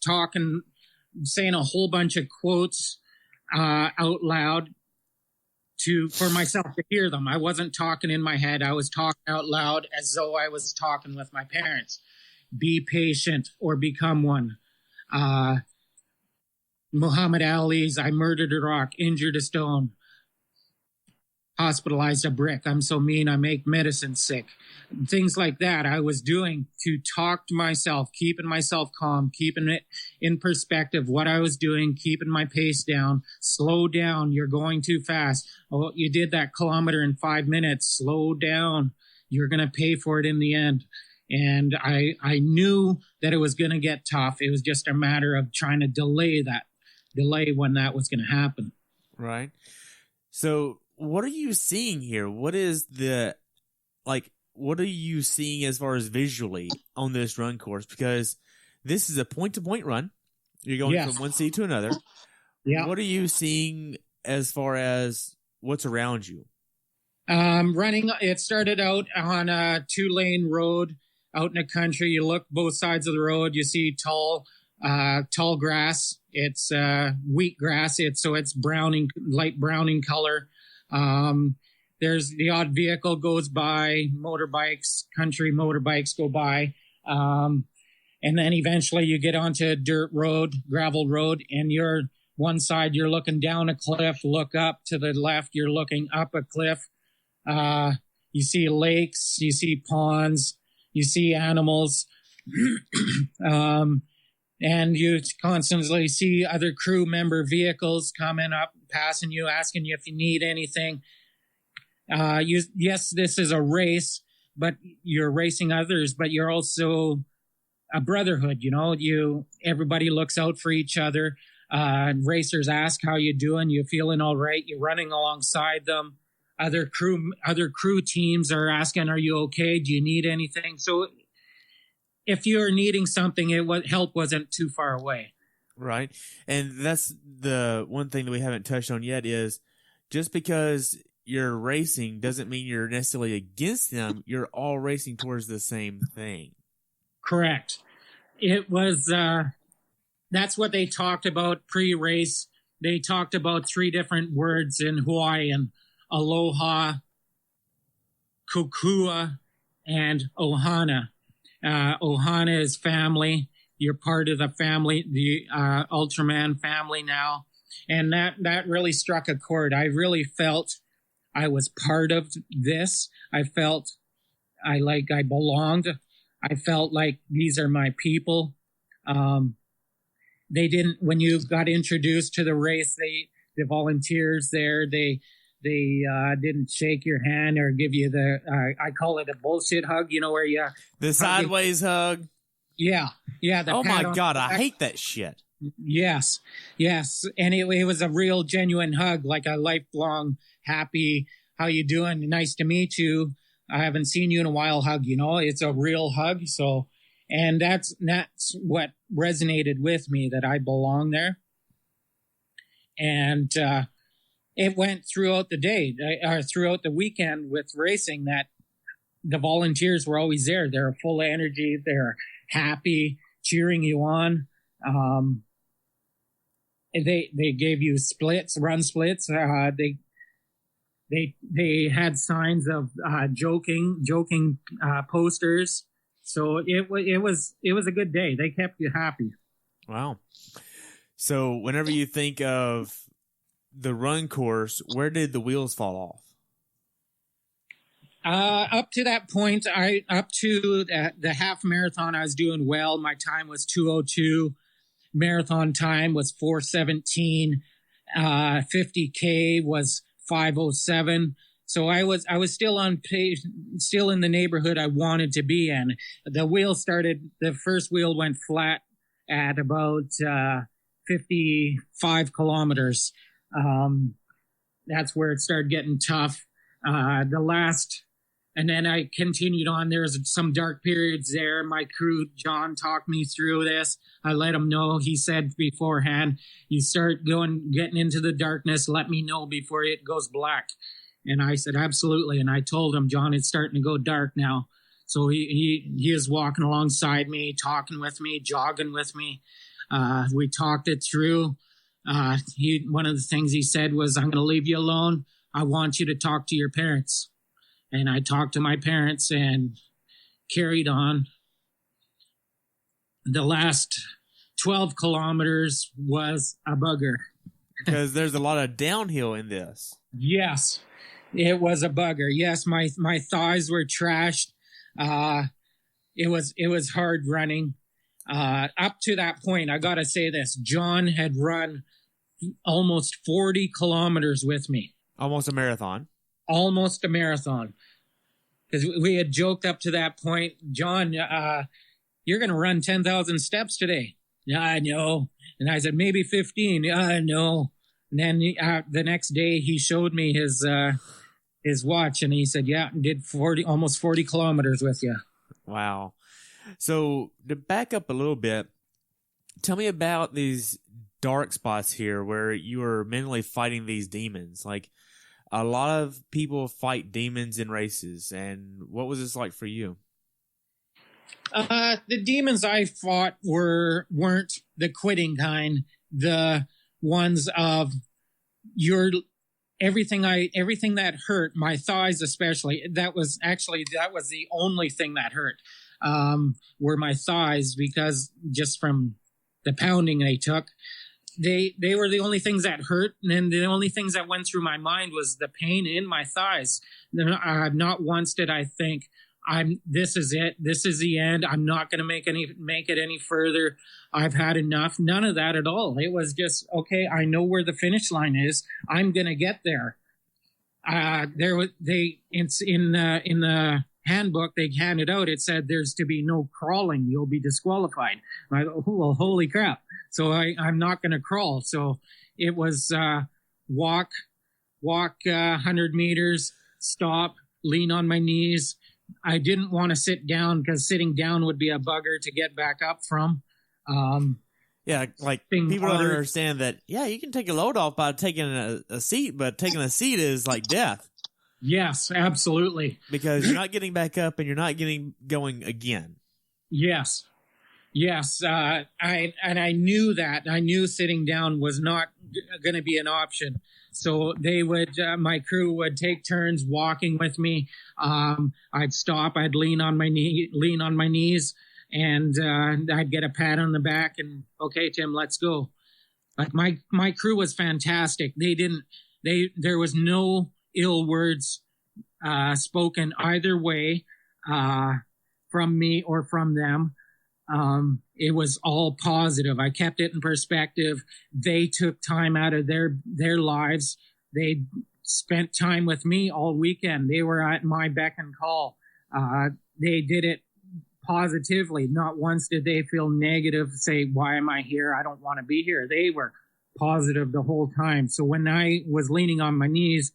saying a whole bunch of quotes out loud for myself to hear them. I wasn't talking in my head. I was talking out loud as though I was talking with my parents. Be patient or become one. Muhammad Ali's I murdered a rock, injured a stone, hospitalized a brick. I'm so mean I make medicine sick. Things like that I was doing to talk to myself, keeping myself calm, keeping it in perspective, what I was doing, keeping my pace down. Slow down. You're going too fast. Oh, you did that kilometer in 5 minutes. Slow down. You're going to pay for it in the end. And I knew that it was going to get tough. It was just a matter of trying to delay when that was going to happen. Right. So what are you seeing here? What are you seeing as far as visually on this run course? Because this is a point-to-point run. You're going from one seat to another. Yeah. What are you seeing as far as what's around you? Running, it started out on a 2-lane road. out in the country. You look both sides of the road. You see tall grass. It's wheat grass. It's browning, light browning color. There's the odd vehicle goes by, motorbikes, country motorbikes go by. And then eventually you get onto a dirt road, gravel road, and you're one side, you're looking down a cliff, look up to the left, you're looking up a cliff. You see lakes, you see ponds, you see animals. And you constantly see other crew member vehicles coming up, passing you, asking you if you need anything. Yes, this is a race, but you're racing others, but you're also a brotherhood. Everybody looks out for each other. Racers ask how you doing. You feeling all right? You're running alongside them. Other crew teams are asking, are you okay? Do you need anything? So if you're needing something, help wasn't too far away. Right. And that's the one thing that we haven't touched on yet is just because you're racing doesn't mean you're necessarily against them. You're all racing towards the same thing. Correct. It was, that's what they talked about pre-race. They talked about 3 different words in Hawaiian: aloha, kukua, and ohana. Ohana is family. You're part of the family, the Ultraman family now. And that really struck a chord. I really felt I was part of this. I felt I belonged. I felt like these are my people. They didn't, when you got introduced to the race, the volunteers there, they didn't shake your hand or give you I call it a bullshit hug, where you... The sideways hug? Yeah. Oh my God, I hate that shit. Yes. And it was a real genuine hug, like a lifelong happy, how you doing? Nice to meet you. I haven't seen you in a while hug, it's a real hug. So, and that's what resonated with me, that I belong there. And, it went throughout the day, or throughout the weekend with racing, that the volunteers were always there. They're full of energy. They're happy, cheering you on. They gave you run splits. They had signs of joking posters. So it was a good day. They kept you happy. Wow. So whenever you think of the run course, where did the wheels fall off? Up to that point, up to the half marathon, I was doing well. My time was 2:02. Marathon time was 4:17. 50K was 5:07. So I was still on pace, still in the neighborhood I wanted to be in. The first wheel went flat at about 55 kilometers. That's where it started getting tough. And then I continued on. There was some dark periods there. My crew, John, talked me through this. I let him know. He said beforehand, you start getting into the darkness, let me know before it goes black. And I said, absolutely. And I told him, John, it's starting to go dark now. So he is walking alongside me, talking with me, jogging with me. We talked it through. One of the things he said was, I'm going to leave you alone. I want you to talk to your parents. And I talked to my parents and carried on. The last 12 kilometers was a bugger. Because there's a lot of downhill in this. Yes, it was a bugger. Yes, my thighs were trashed. It was hard running. Up to that point, I got to say this. John had run almost 40 kilometers with me. Almost a marathon. Because we had joked up to that point, John, you're going to run 10,000 steps today. Yeah, I know. And I said, maybe 15. Yeah, I know. And then the next day he showed me his watch and he said, yeah, did almost 40 kilometers with you. Wow. So to back up a little bit, tell me about these dark spots here where you were mentally fighting these demons. Like, a lot of people fight demons in races, and what was this like for you? The demons I fought weren't the quitting kind. The ones of everything that hurt, my thighs especially. That was the only thing that hurt. Were my thighs, because just from the pounding they took. They were the only things that hurt, and the only things that went through my mind was the pain in my thighs. Not once did I think, this is it. This is the end. I'm not going to make it any further. I've had enough. None of that at all. It was just, okay, I know where the finish line is. I'm going to get there. In the handbook they handed out, it said there's to be no crawling. You'll be disqualified. I thought, well, holy crap. So I'm not going to crawl. So it was walk 100 meters, stop, lean on my knees. I didn't want to sit down because sitting down would be a bugger to get back up from. Yeah, like people don't understand that, you can take a load off by taking a seat, but taking a seat is like death. Yes, absolutely. Because you're not getting back up and you're not getting going again. Yes. I knew that. I knew sitting down was not going to be an option. So my crew would take turns walking with me. I'd stop. I'd lean on my knees, and I'd get a pat on the back. And okay, Tim, let's go. Like my crew was fantastic. There was no ill words spoken either way from me or from them. It was all positive. I kept it in perspective. They took time out of their lives. They spent time with me all weekend. They were at my beck and call. They did it positively. Not once did they feel negative, say, why am I here? I don't want to be here. They were positive the whole time. So when I was leaning on my knees,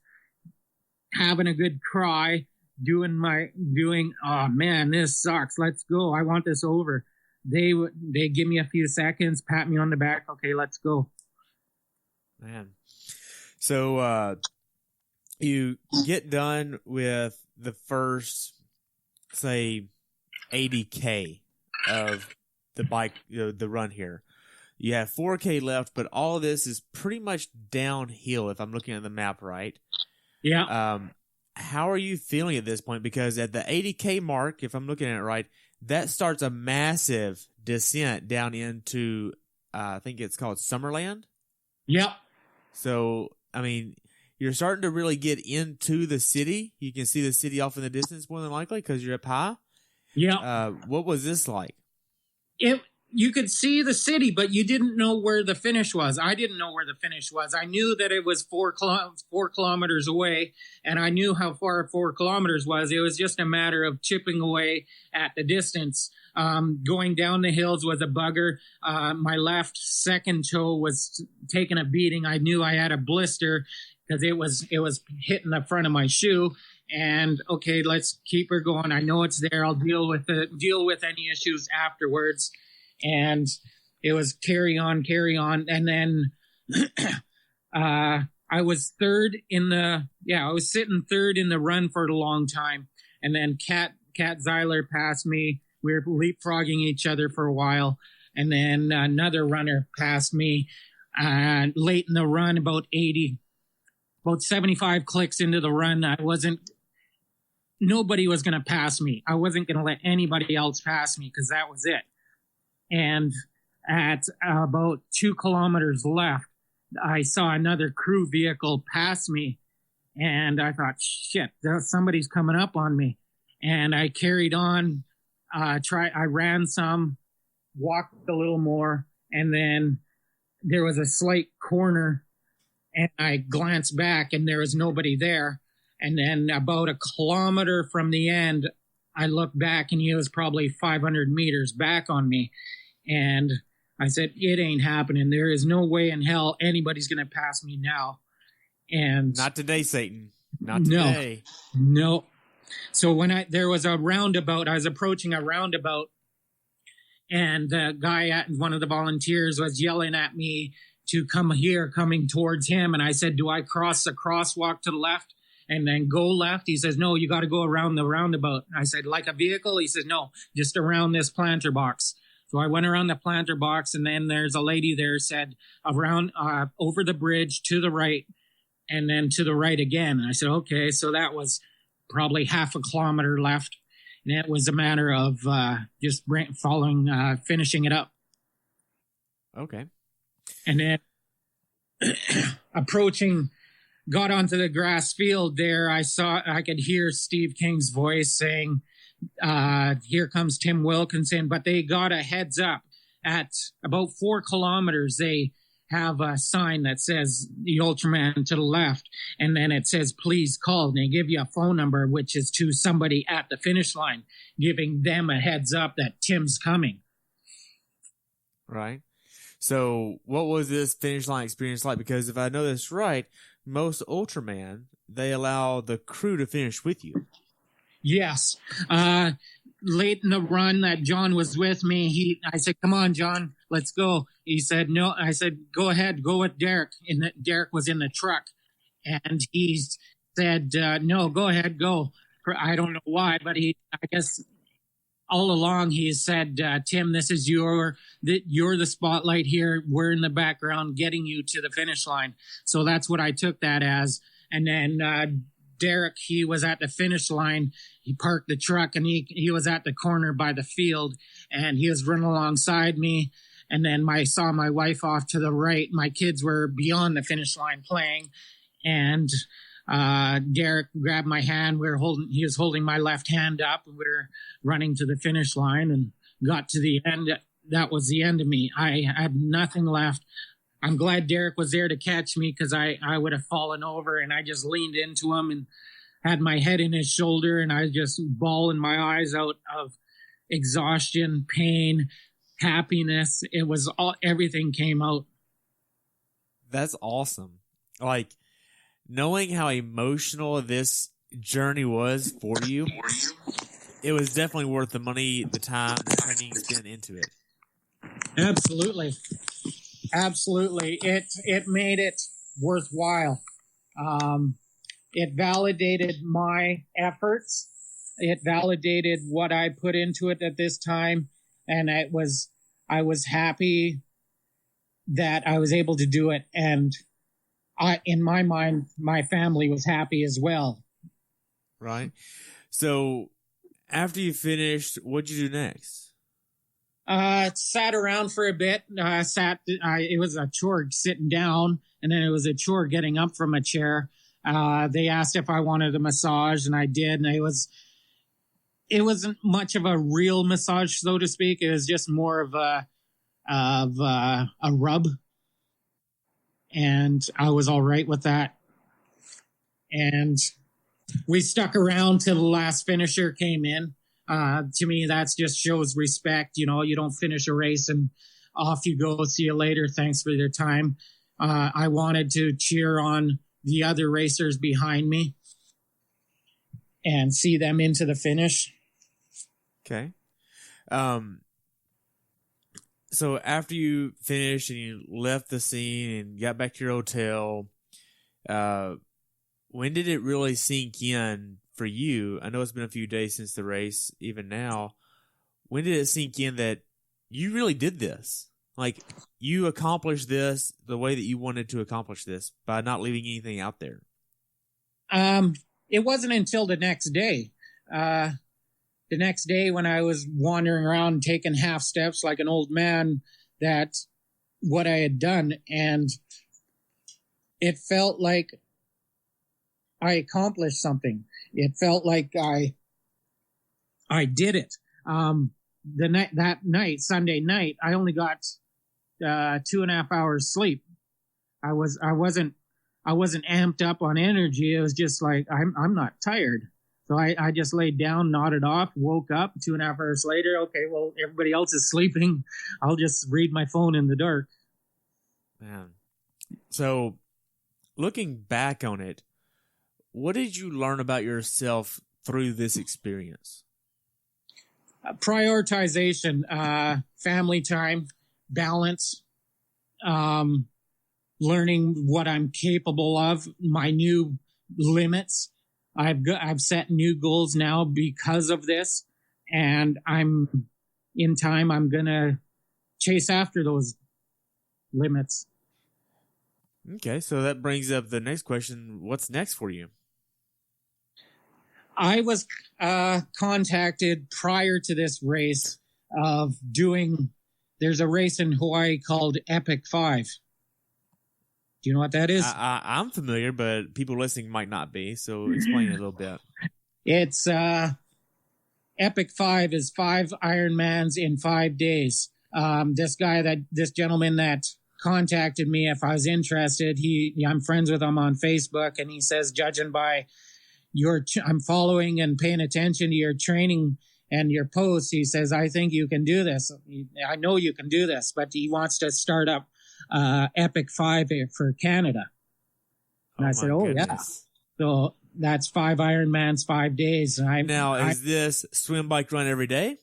having a good cry, oh man, this sucks. Let's go. I want this over. They give me a few seconds, pat me on the back. Okay, let's go. Man. So you get done with the first, say, 80K of the bike, the run here. You have 4K left, but all of this is pretty much downhill if I'm looking at the map right. Yeah. How are you feeling at this point? Because at the 80K mark, if I'm looking at it right, that starts a massive descent down into, I think it's called Summerland. Yep. So, I mean, you're starting to really get into the city. You can see the city off in the distance more than likely because you're up high. Yeah. What was this like? You could see the city, but you didn't know where the finish was. I didn't know where the finish was. I knew that it was 4 kilometers away, and I knew how far 4 kilometers was. It was just a matter of chipping away at the distance. Going down the hills was a bugger. My left second toe was taking a beating. I knew I had a blister because it was hitting the front of my shoe. And okay, let's keep her going. I know it's there. I'll deal with any issues afterwards. And it was carry on. And then I was I was sitting third in the run for a long time. And then Kat Zeiler passed me. We were leapfrogging each other for a while. And then another runner passed me late in the run, about 75 clicks into the run. Nobody was going to pass me. I wasn't going to let anybody else pass me because that was it. And at about 2 kilometers left, I saw another crew vehicle pass me. And I thought, shit, somebody's coming up on me. And I carried on, I ran some, walked a little more, and then there was a slight corner, and I glanced back, and there was nobody there. And then about 1 kilometer from the end, I looked back, and he was probably 500 meters back on me. And I said, it ain't happening. There is no way in hell anybody's going to pass me now. And not today, Satan. Not today. No. So when there was a roundabout, I was approaching a roundabout, and the guy, one of the volunteers, was yelling at me to come here, coming towards him. And I said, do I cross the crosswalk to the left? and then go left. He says, no, you got to go around the roundabout. I said, like a vehicle? He says, no, just around this planter box. So I went around the planter box, and then there's a lady there said around over the bridge to the right, and then to the right again. And I said, okay, so that was probably half a kilometer left. And it was a matter of just finishing it up. Okay. And then got onto the grass field there. I could hear Steve King's voice saying, here comes Tim Wilkinson. But they got a heads up at about 4 kilometers. They have a sign that says the Ultraman to the left, and then it says please call, and they give you a phone number, which is to somebody at the finish line, giving them a heads up that Tim's coming. Right. So what was this finish line experience like? Because if I know this right, most Ultraman, they allow the crew to finish with you. Yes. Late in the run that John was with me, I said, come on, John, let's go. He said, no. I said, go ahead, go with Derek. And Derek was in the truck. And he said, no, go ahead, go. I don't know why, but I guess all along he said, Tim, this is you're the spotlight here. We're in the background getting you to the finish line. So that's what I took that as. And then Derek, he was at the finish line. He parked the truck, and he was at the corner by the field, and he was running alongside me. And then I saw my wife off to the right. My kids were beyond the finish line playing, and Derek grabbed my hand. He was holding my left hand up, and we were running to the finish line and got to the end. That was the end of me. I had nothing left. I'm glad Derek was there to catch me, because I would have fallen over, and I just leaned into him and had my head in his shoulder, and I was just bawling my eyes out of exhaustion, pain, happiness. It was everything came out. That's awesome. Like, knowing how emotional this journey was for you, it was definitely worth the money, the time, the training spent into it. Absolutely. Absolutely. It made it worthwhile. It validated my efforts. It validated what I put into it at this time. And I was happy that I was able to do it. And in my mind, my family was happy as well. Right. So after you finished, what'd you do next? Sat around for a bit. It was a chore sitting down, and then it was a chore getting up from a chair. They asked if I wanted a massage, and I did. And it wasn't much of a real massage, so to speak. It was just more of a rub. And I was all right with that. And we stuck around till the last finisher came in. To me, that just shows respect. You know, you don't finish a race and off you go. See you later. Thanks for your time. I wanted to cheer on the other racers behind me and see them into the finish. Okay. So after you finished and you left the scene and got back to your hotel, when did it really sink in for you? I know it's been a few days since the race, even now. When did it sink in that you really did this? Like, you accomplished this the way that you wanted to accomplish this by not leaving anything out there? It wasn't until the next day. The next day when I was wandering around taking half steps like an old man, that what I had done, and it felt like I accomplished something. It felt like I did it. That night, Sunday night, I only got 2.5 hours sleep. I wasn't amped up on energy. It was just like, I'm not tired. So I just laid down, nodded off, woke up 2.5 hours later. Okay, well, everybody else is sleeping. I'll just read my phone in the dark. Man. So looking back on it, what did you learn about yourself through this experience? Prioritization, family time, balance, learning what I'm capable of, my new limits, I've set new goals now because of this, and I'm gonna chase after those limits. Okay, so that brings up the next question. What's next for you? I was contacted prior to this race of there's a race in Hawaii called Epic 5. Do you know what that is? I'm familiar, but people listening might not be, so explain it a little bit. It's Epic 5 is 5 Ironmans in 5 days. This gentleman that contacted me if I was interested, I'm friends with him on Facebook, and he says, judging by I'm following and paying attention to your training and your posts, he says, I think you can do this. I know you can do this, but he wants to start up Epic 5 for Canada. And I said, goodness. Yeah. So that's 5 Ironmans, 5 days. And is this swim, bike, run every day?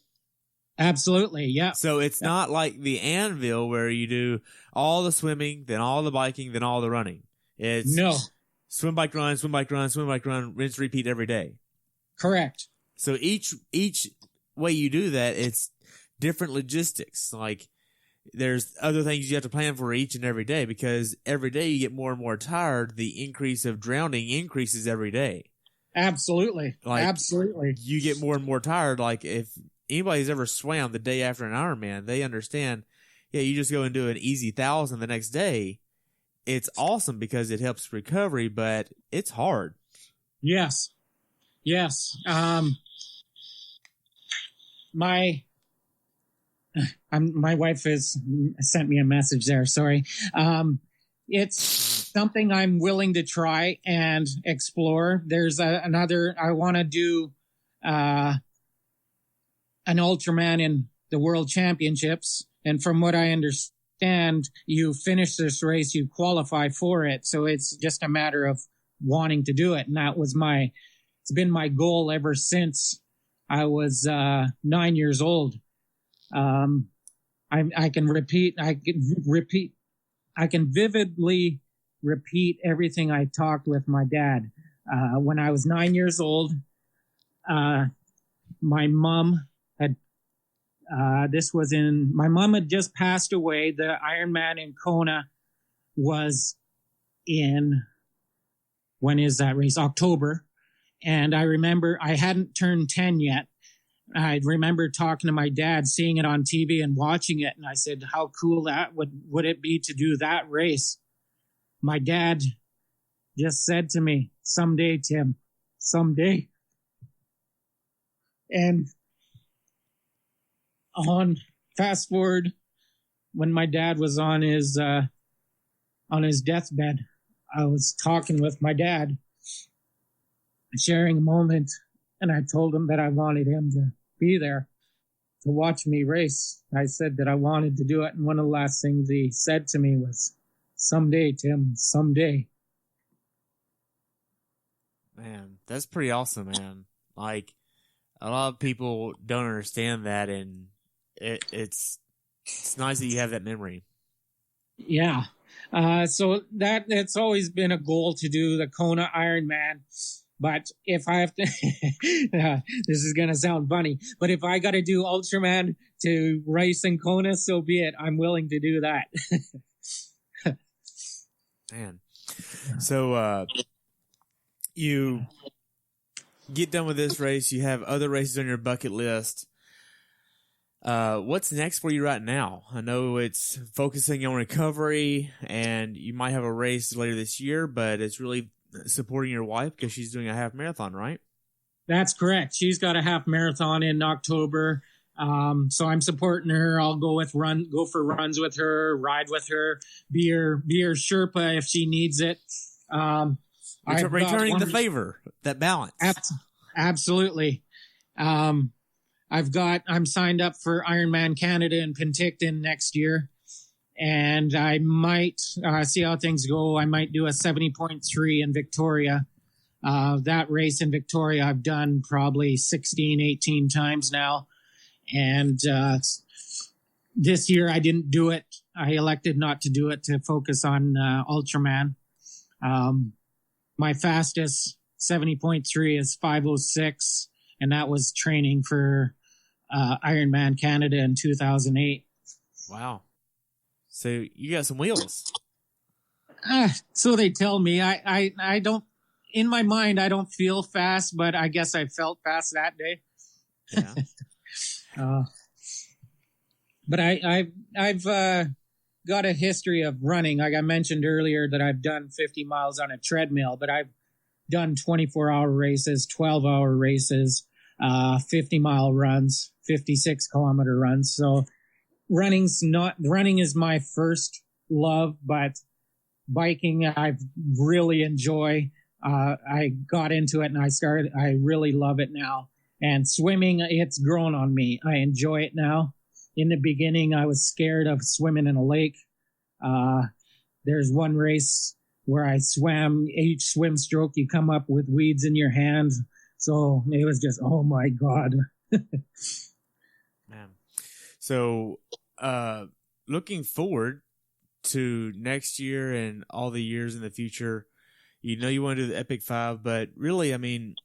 Absolutely, yeah. So it's not like the Anvil where you do all the swimming, then all the biking, then all the running. It's no swim, bike, run, swim, bike, run, swim, bike, run, rinse, repeat every day. Correct. So each way you do that, it's different logistics. Like there's other things you have to plan for each and every day, because every day you get more and more tired. The increase of drowning increases every day. Absolutely. Absolutely. You get more and more tired. Like if anybody's ever swam the day after an Ironman, they understand, you just go and do an easy 1,000 the next day. It's awesome because it helps recovery, but it's hard. Yes. My wife has sent me a message there. Sorry. It's something I'm willing to try and explore. There's I want to do an Ultraman in the World Championships. And from what I understand, you finish this race, you qualify for it. So it's just a matter of wanting to do it. And it's been my goal ever since I was 9 years old. I can vividly repeat everything I talked with my dad. When I was 9 years old, my mom had just passed away. The Ironman in Kona was when is that race? October. And I remember I hadn't turned 10 yet. I remember talking to my dad, seeing it on TV and watching it. And I said, how cool that would it be to do that race? My dad just said to me, someday, Tim, someday. And fast forward, when my dad was on his deathbed, I was talking with my dad, sharing a moment, and I told him that I wanted him to be there to watch me race. I said that I wanted to do it, and one of the last things he said to me was, someday, Tim, someday. Man, that's pretty awesome, man. Like, a lot of people don't understand that, and it's nice that you have that memory. Yeah. So it's always been a goal to do the Kona Ironman. But if I have to, this is going to sound funny, but if I got to do Ultraman to race in Kona, so be it. I'm willing to do that. Man. So, you get done with this race. You have other races on your bucket list. What's next for you right now? I know it's focusing on recovery, and you might have a race later this year, but it's really supporting your wife because she's doing a half marathon, right? That's correct. She's got a half marathon in October. So I'm supporting her. I'll go for runs with her, ride with her, be her Sherpa if she needs it. Returning the favor, that balance. Absolutely. I'm signed up for Ironman Canada in Penticton next year. And I might see how things go. I might do a 70.3 in Victoria. That race in Victoria I've done probably 16, 18 times now. And this year I didn't do it. I elected not to do it to focus on Ultraman. My fastest 70.3 is 5:06, and that was training for Ironman Canada in 2008. Wow. So you got some wheels. So they tell me. I don't, in my mind, I don't feel fast, but I guess I felt fast that day. Yeah. But I've got a history of running. Like I mentioned earlier that I've done 50 miles on a treadmill, but I've done 24-hour races, 12-hour races, 50-mile runs, 56-kilometer runs. So running is my first love, but biking I really enjoy. I got into it and I really love it now. And swimming, it's grown on me. I enjoy it now. In the beginning, I was scared of swimming in a lake. There's one race where I swam. Each swim stroke, you come up with weeds in your hands. So it was just, oh my God. Man. So, looking forward to next year and all the years in the future, you know you want to do the Epic 5, but really, I mean,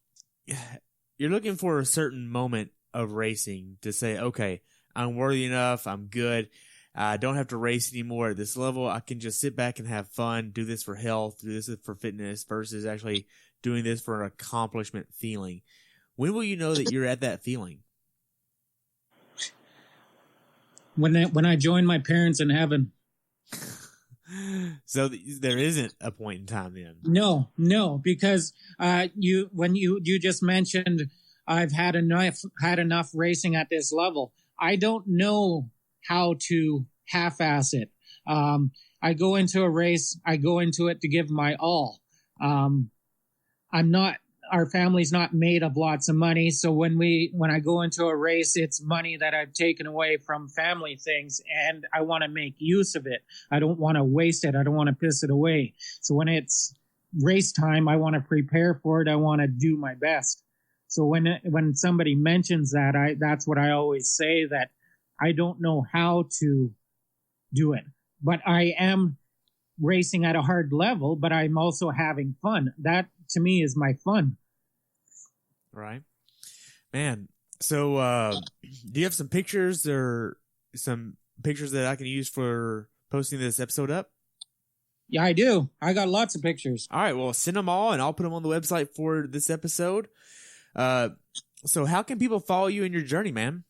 you're looking for a certain moment of racing to say, okay, I'm worthy enough, I'm good, I don't have to race anymore at this level, I can just sit back and have fun, do this for health, do this for fitness, versus actually doing this for an accomplishment feeling. When will you know that you're at that feeling? When I join my parents in heaven. So there isn't a point in time then. No, because when you just mentioned I've had enough racing at this level. I don't know how to half-ass it. I go into a race, I go into it to give my all. Our family's not made of lots of money, so when I go into a race, it's money that I've taken away from family things, and I want to make use of it. I don't want to waste it. I don't want to piss it away. So when it's race time, I want to prepare for it. I want to do my best. So when somebody mentions that, that's what I always say, that I don't know how to do it, but I am racing at a hard level, but I'm also having fun. That to me is my fun. Right. Man. So, do you have some pictures or some pictures that I can use for posting this episode up? Yeah, I do. I got lots of pictures. All right. Well, send them all and I'll put them on the website for this episode. So how can people follow you in your journey, man?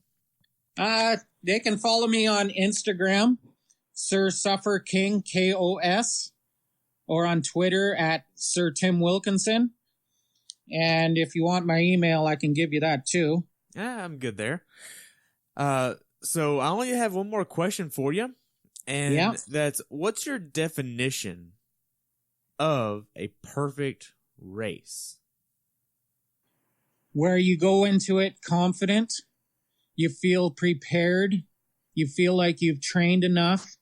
They can follow me on Instagram, Sir Suffer King, KOS, or on Twitter at Sir Tim Wilkinson. And if you want my email, I can give you that too. Yeah, I'm good there. So I only have one more question for you. And that's, what's your definition of a perfect race? Where you go into it confident, you feel prepared, you feel like you've trained enough,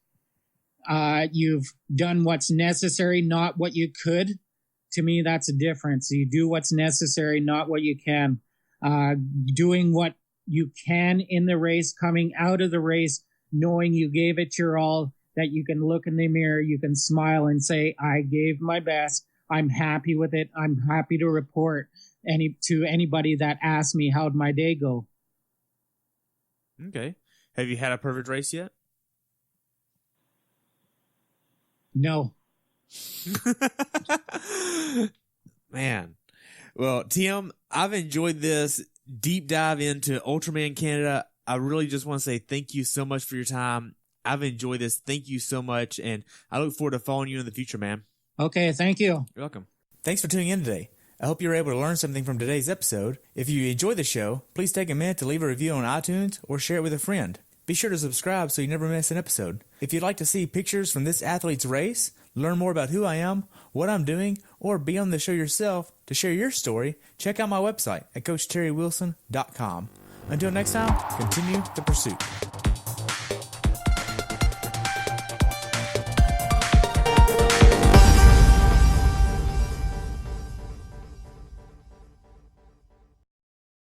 you've done what's necessary, not what you could. To me, that's a difference. You do what's necessary, not what you can. Doing what you can in the race, coming out of the race, knowing you gave it your all, that you can look in the mirror, you can smile and say, I gave my best. I'm happy with it. I'm happy to report to anybody that asks me, how'd my day go? Okay. Have you had a perfect race yet? No. Man. Well, Tim, I've enjoyed this deep dive into Ultraman Canada. I really just want to say thank you so much for your time. I've enjoyed this. Thank you so much. And I look forward to following you in the future, man. Okay. Thank you. You're welcome. Thanks for tuning in today. I hope you were able to learn something from today's episode. If you enjoyed the show, please take a minute to leave a review on iTunes or share it with a friend. Be sure to subscribe so you never miss an episode. If you'd like to see pictures from this athlete's race, learn more about who I am, what I'm doing, or be on the show yourself to share your story, check out my website at CoachTerryWilson.com. Until next time, continue the pursuit.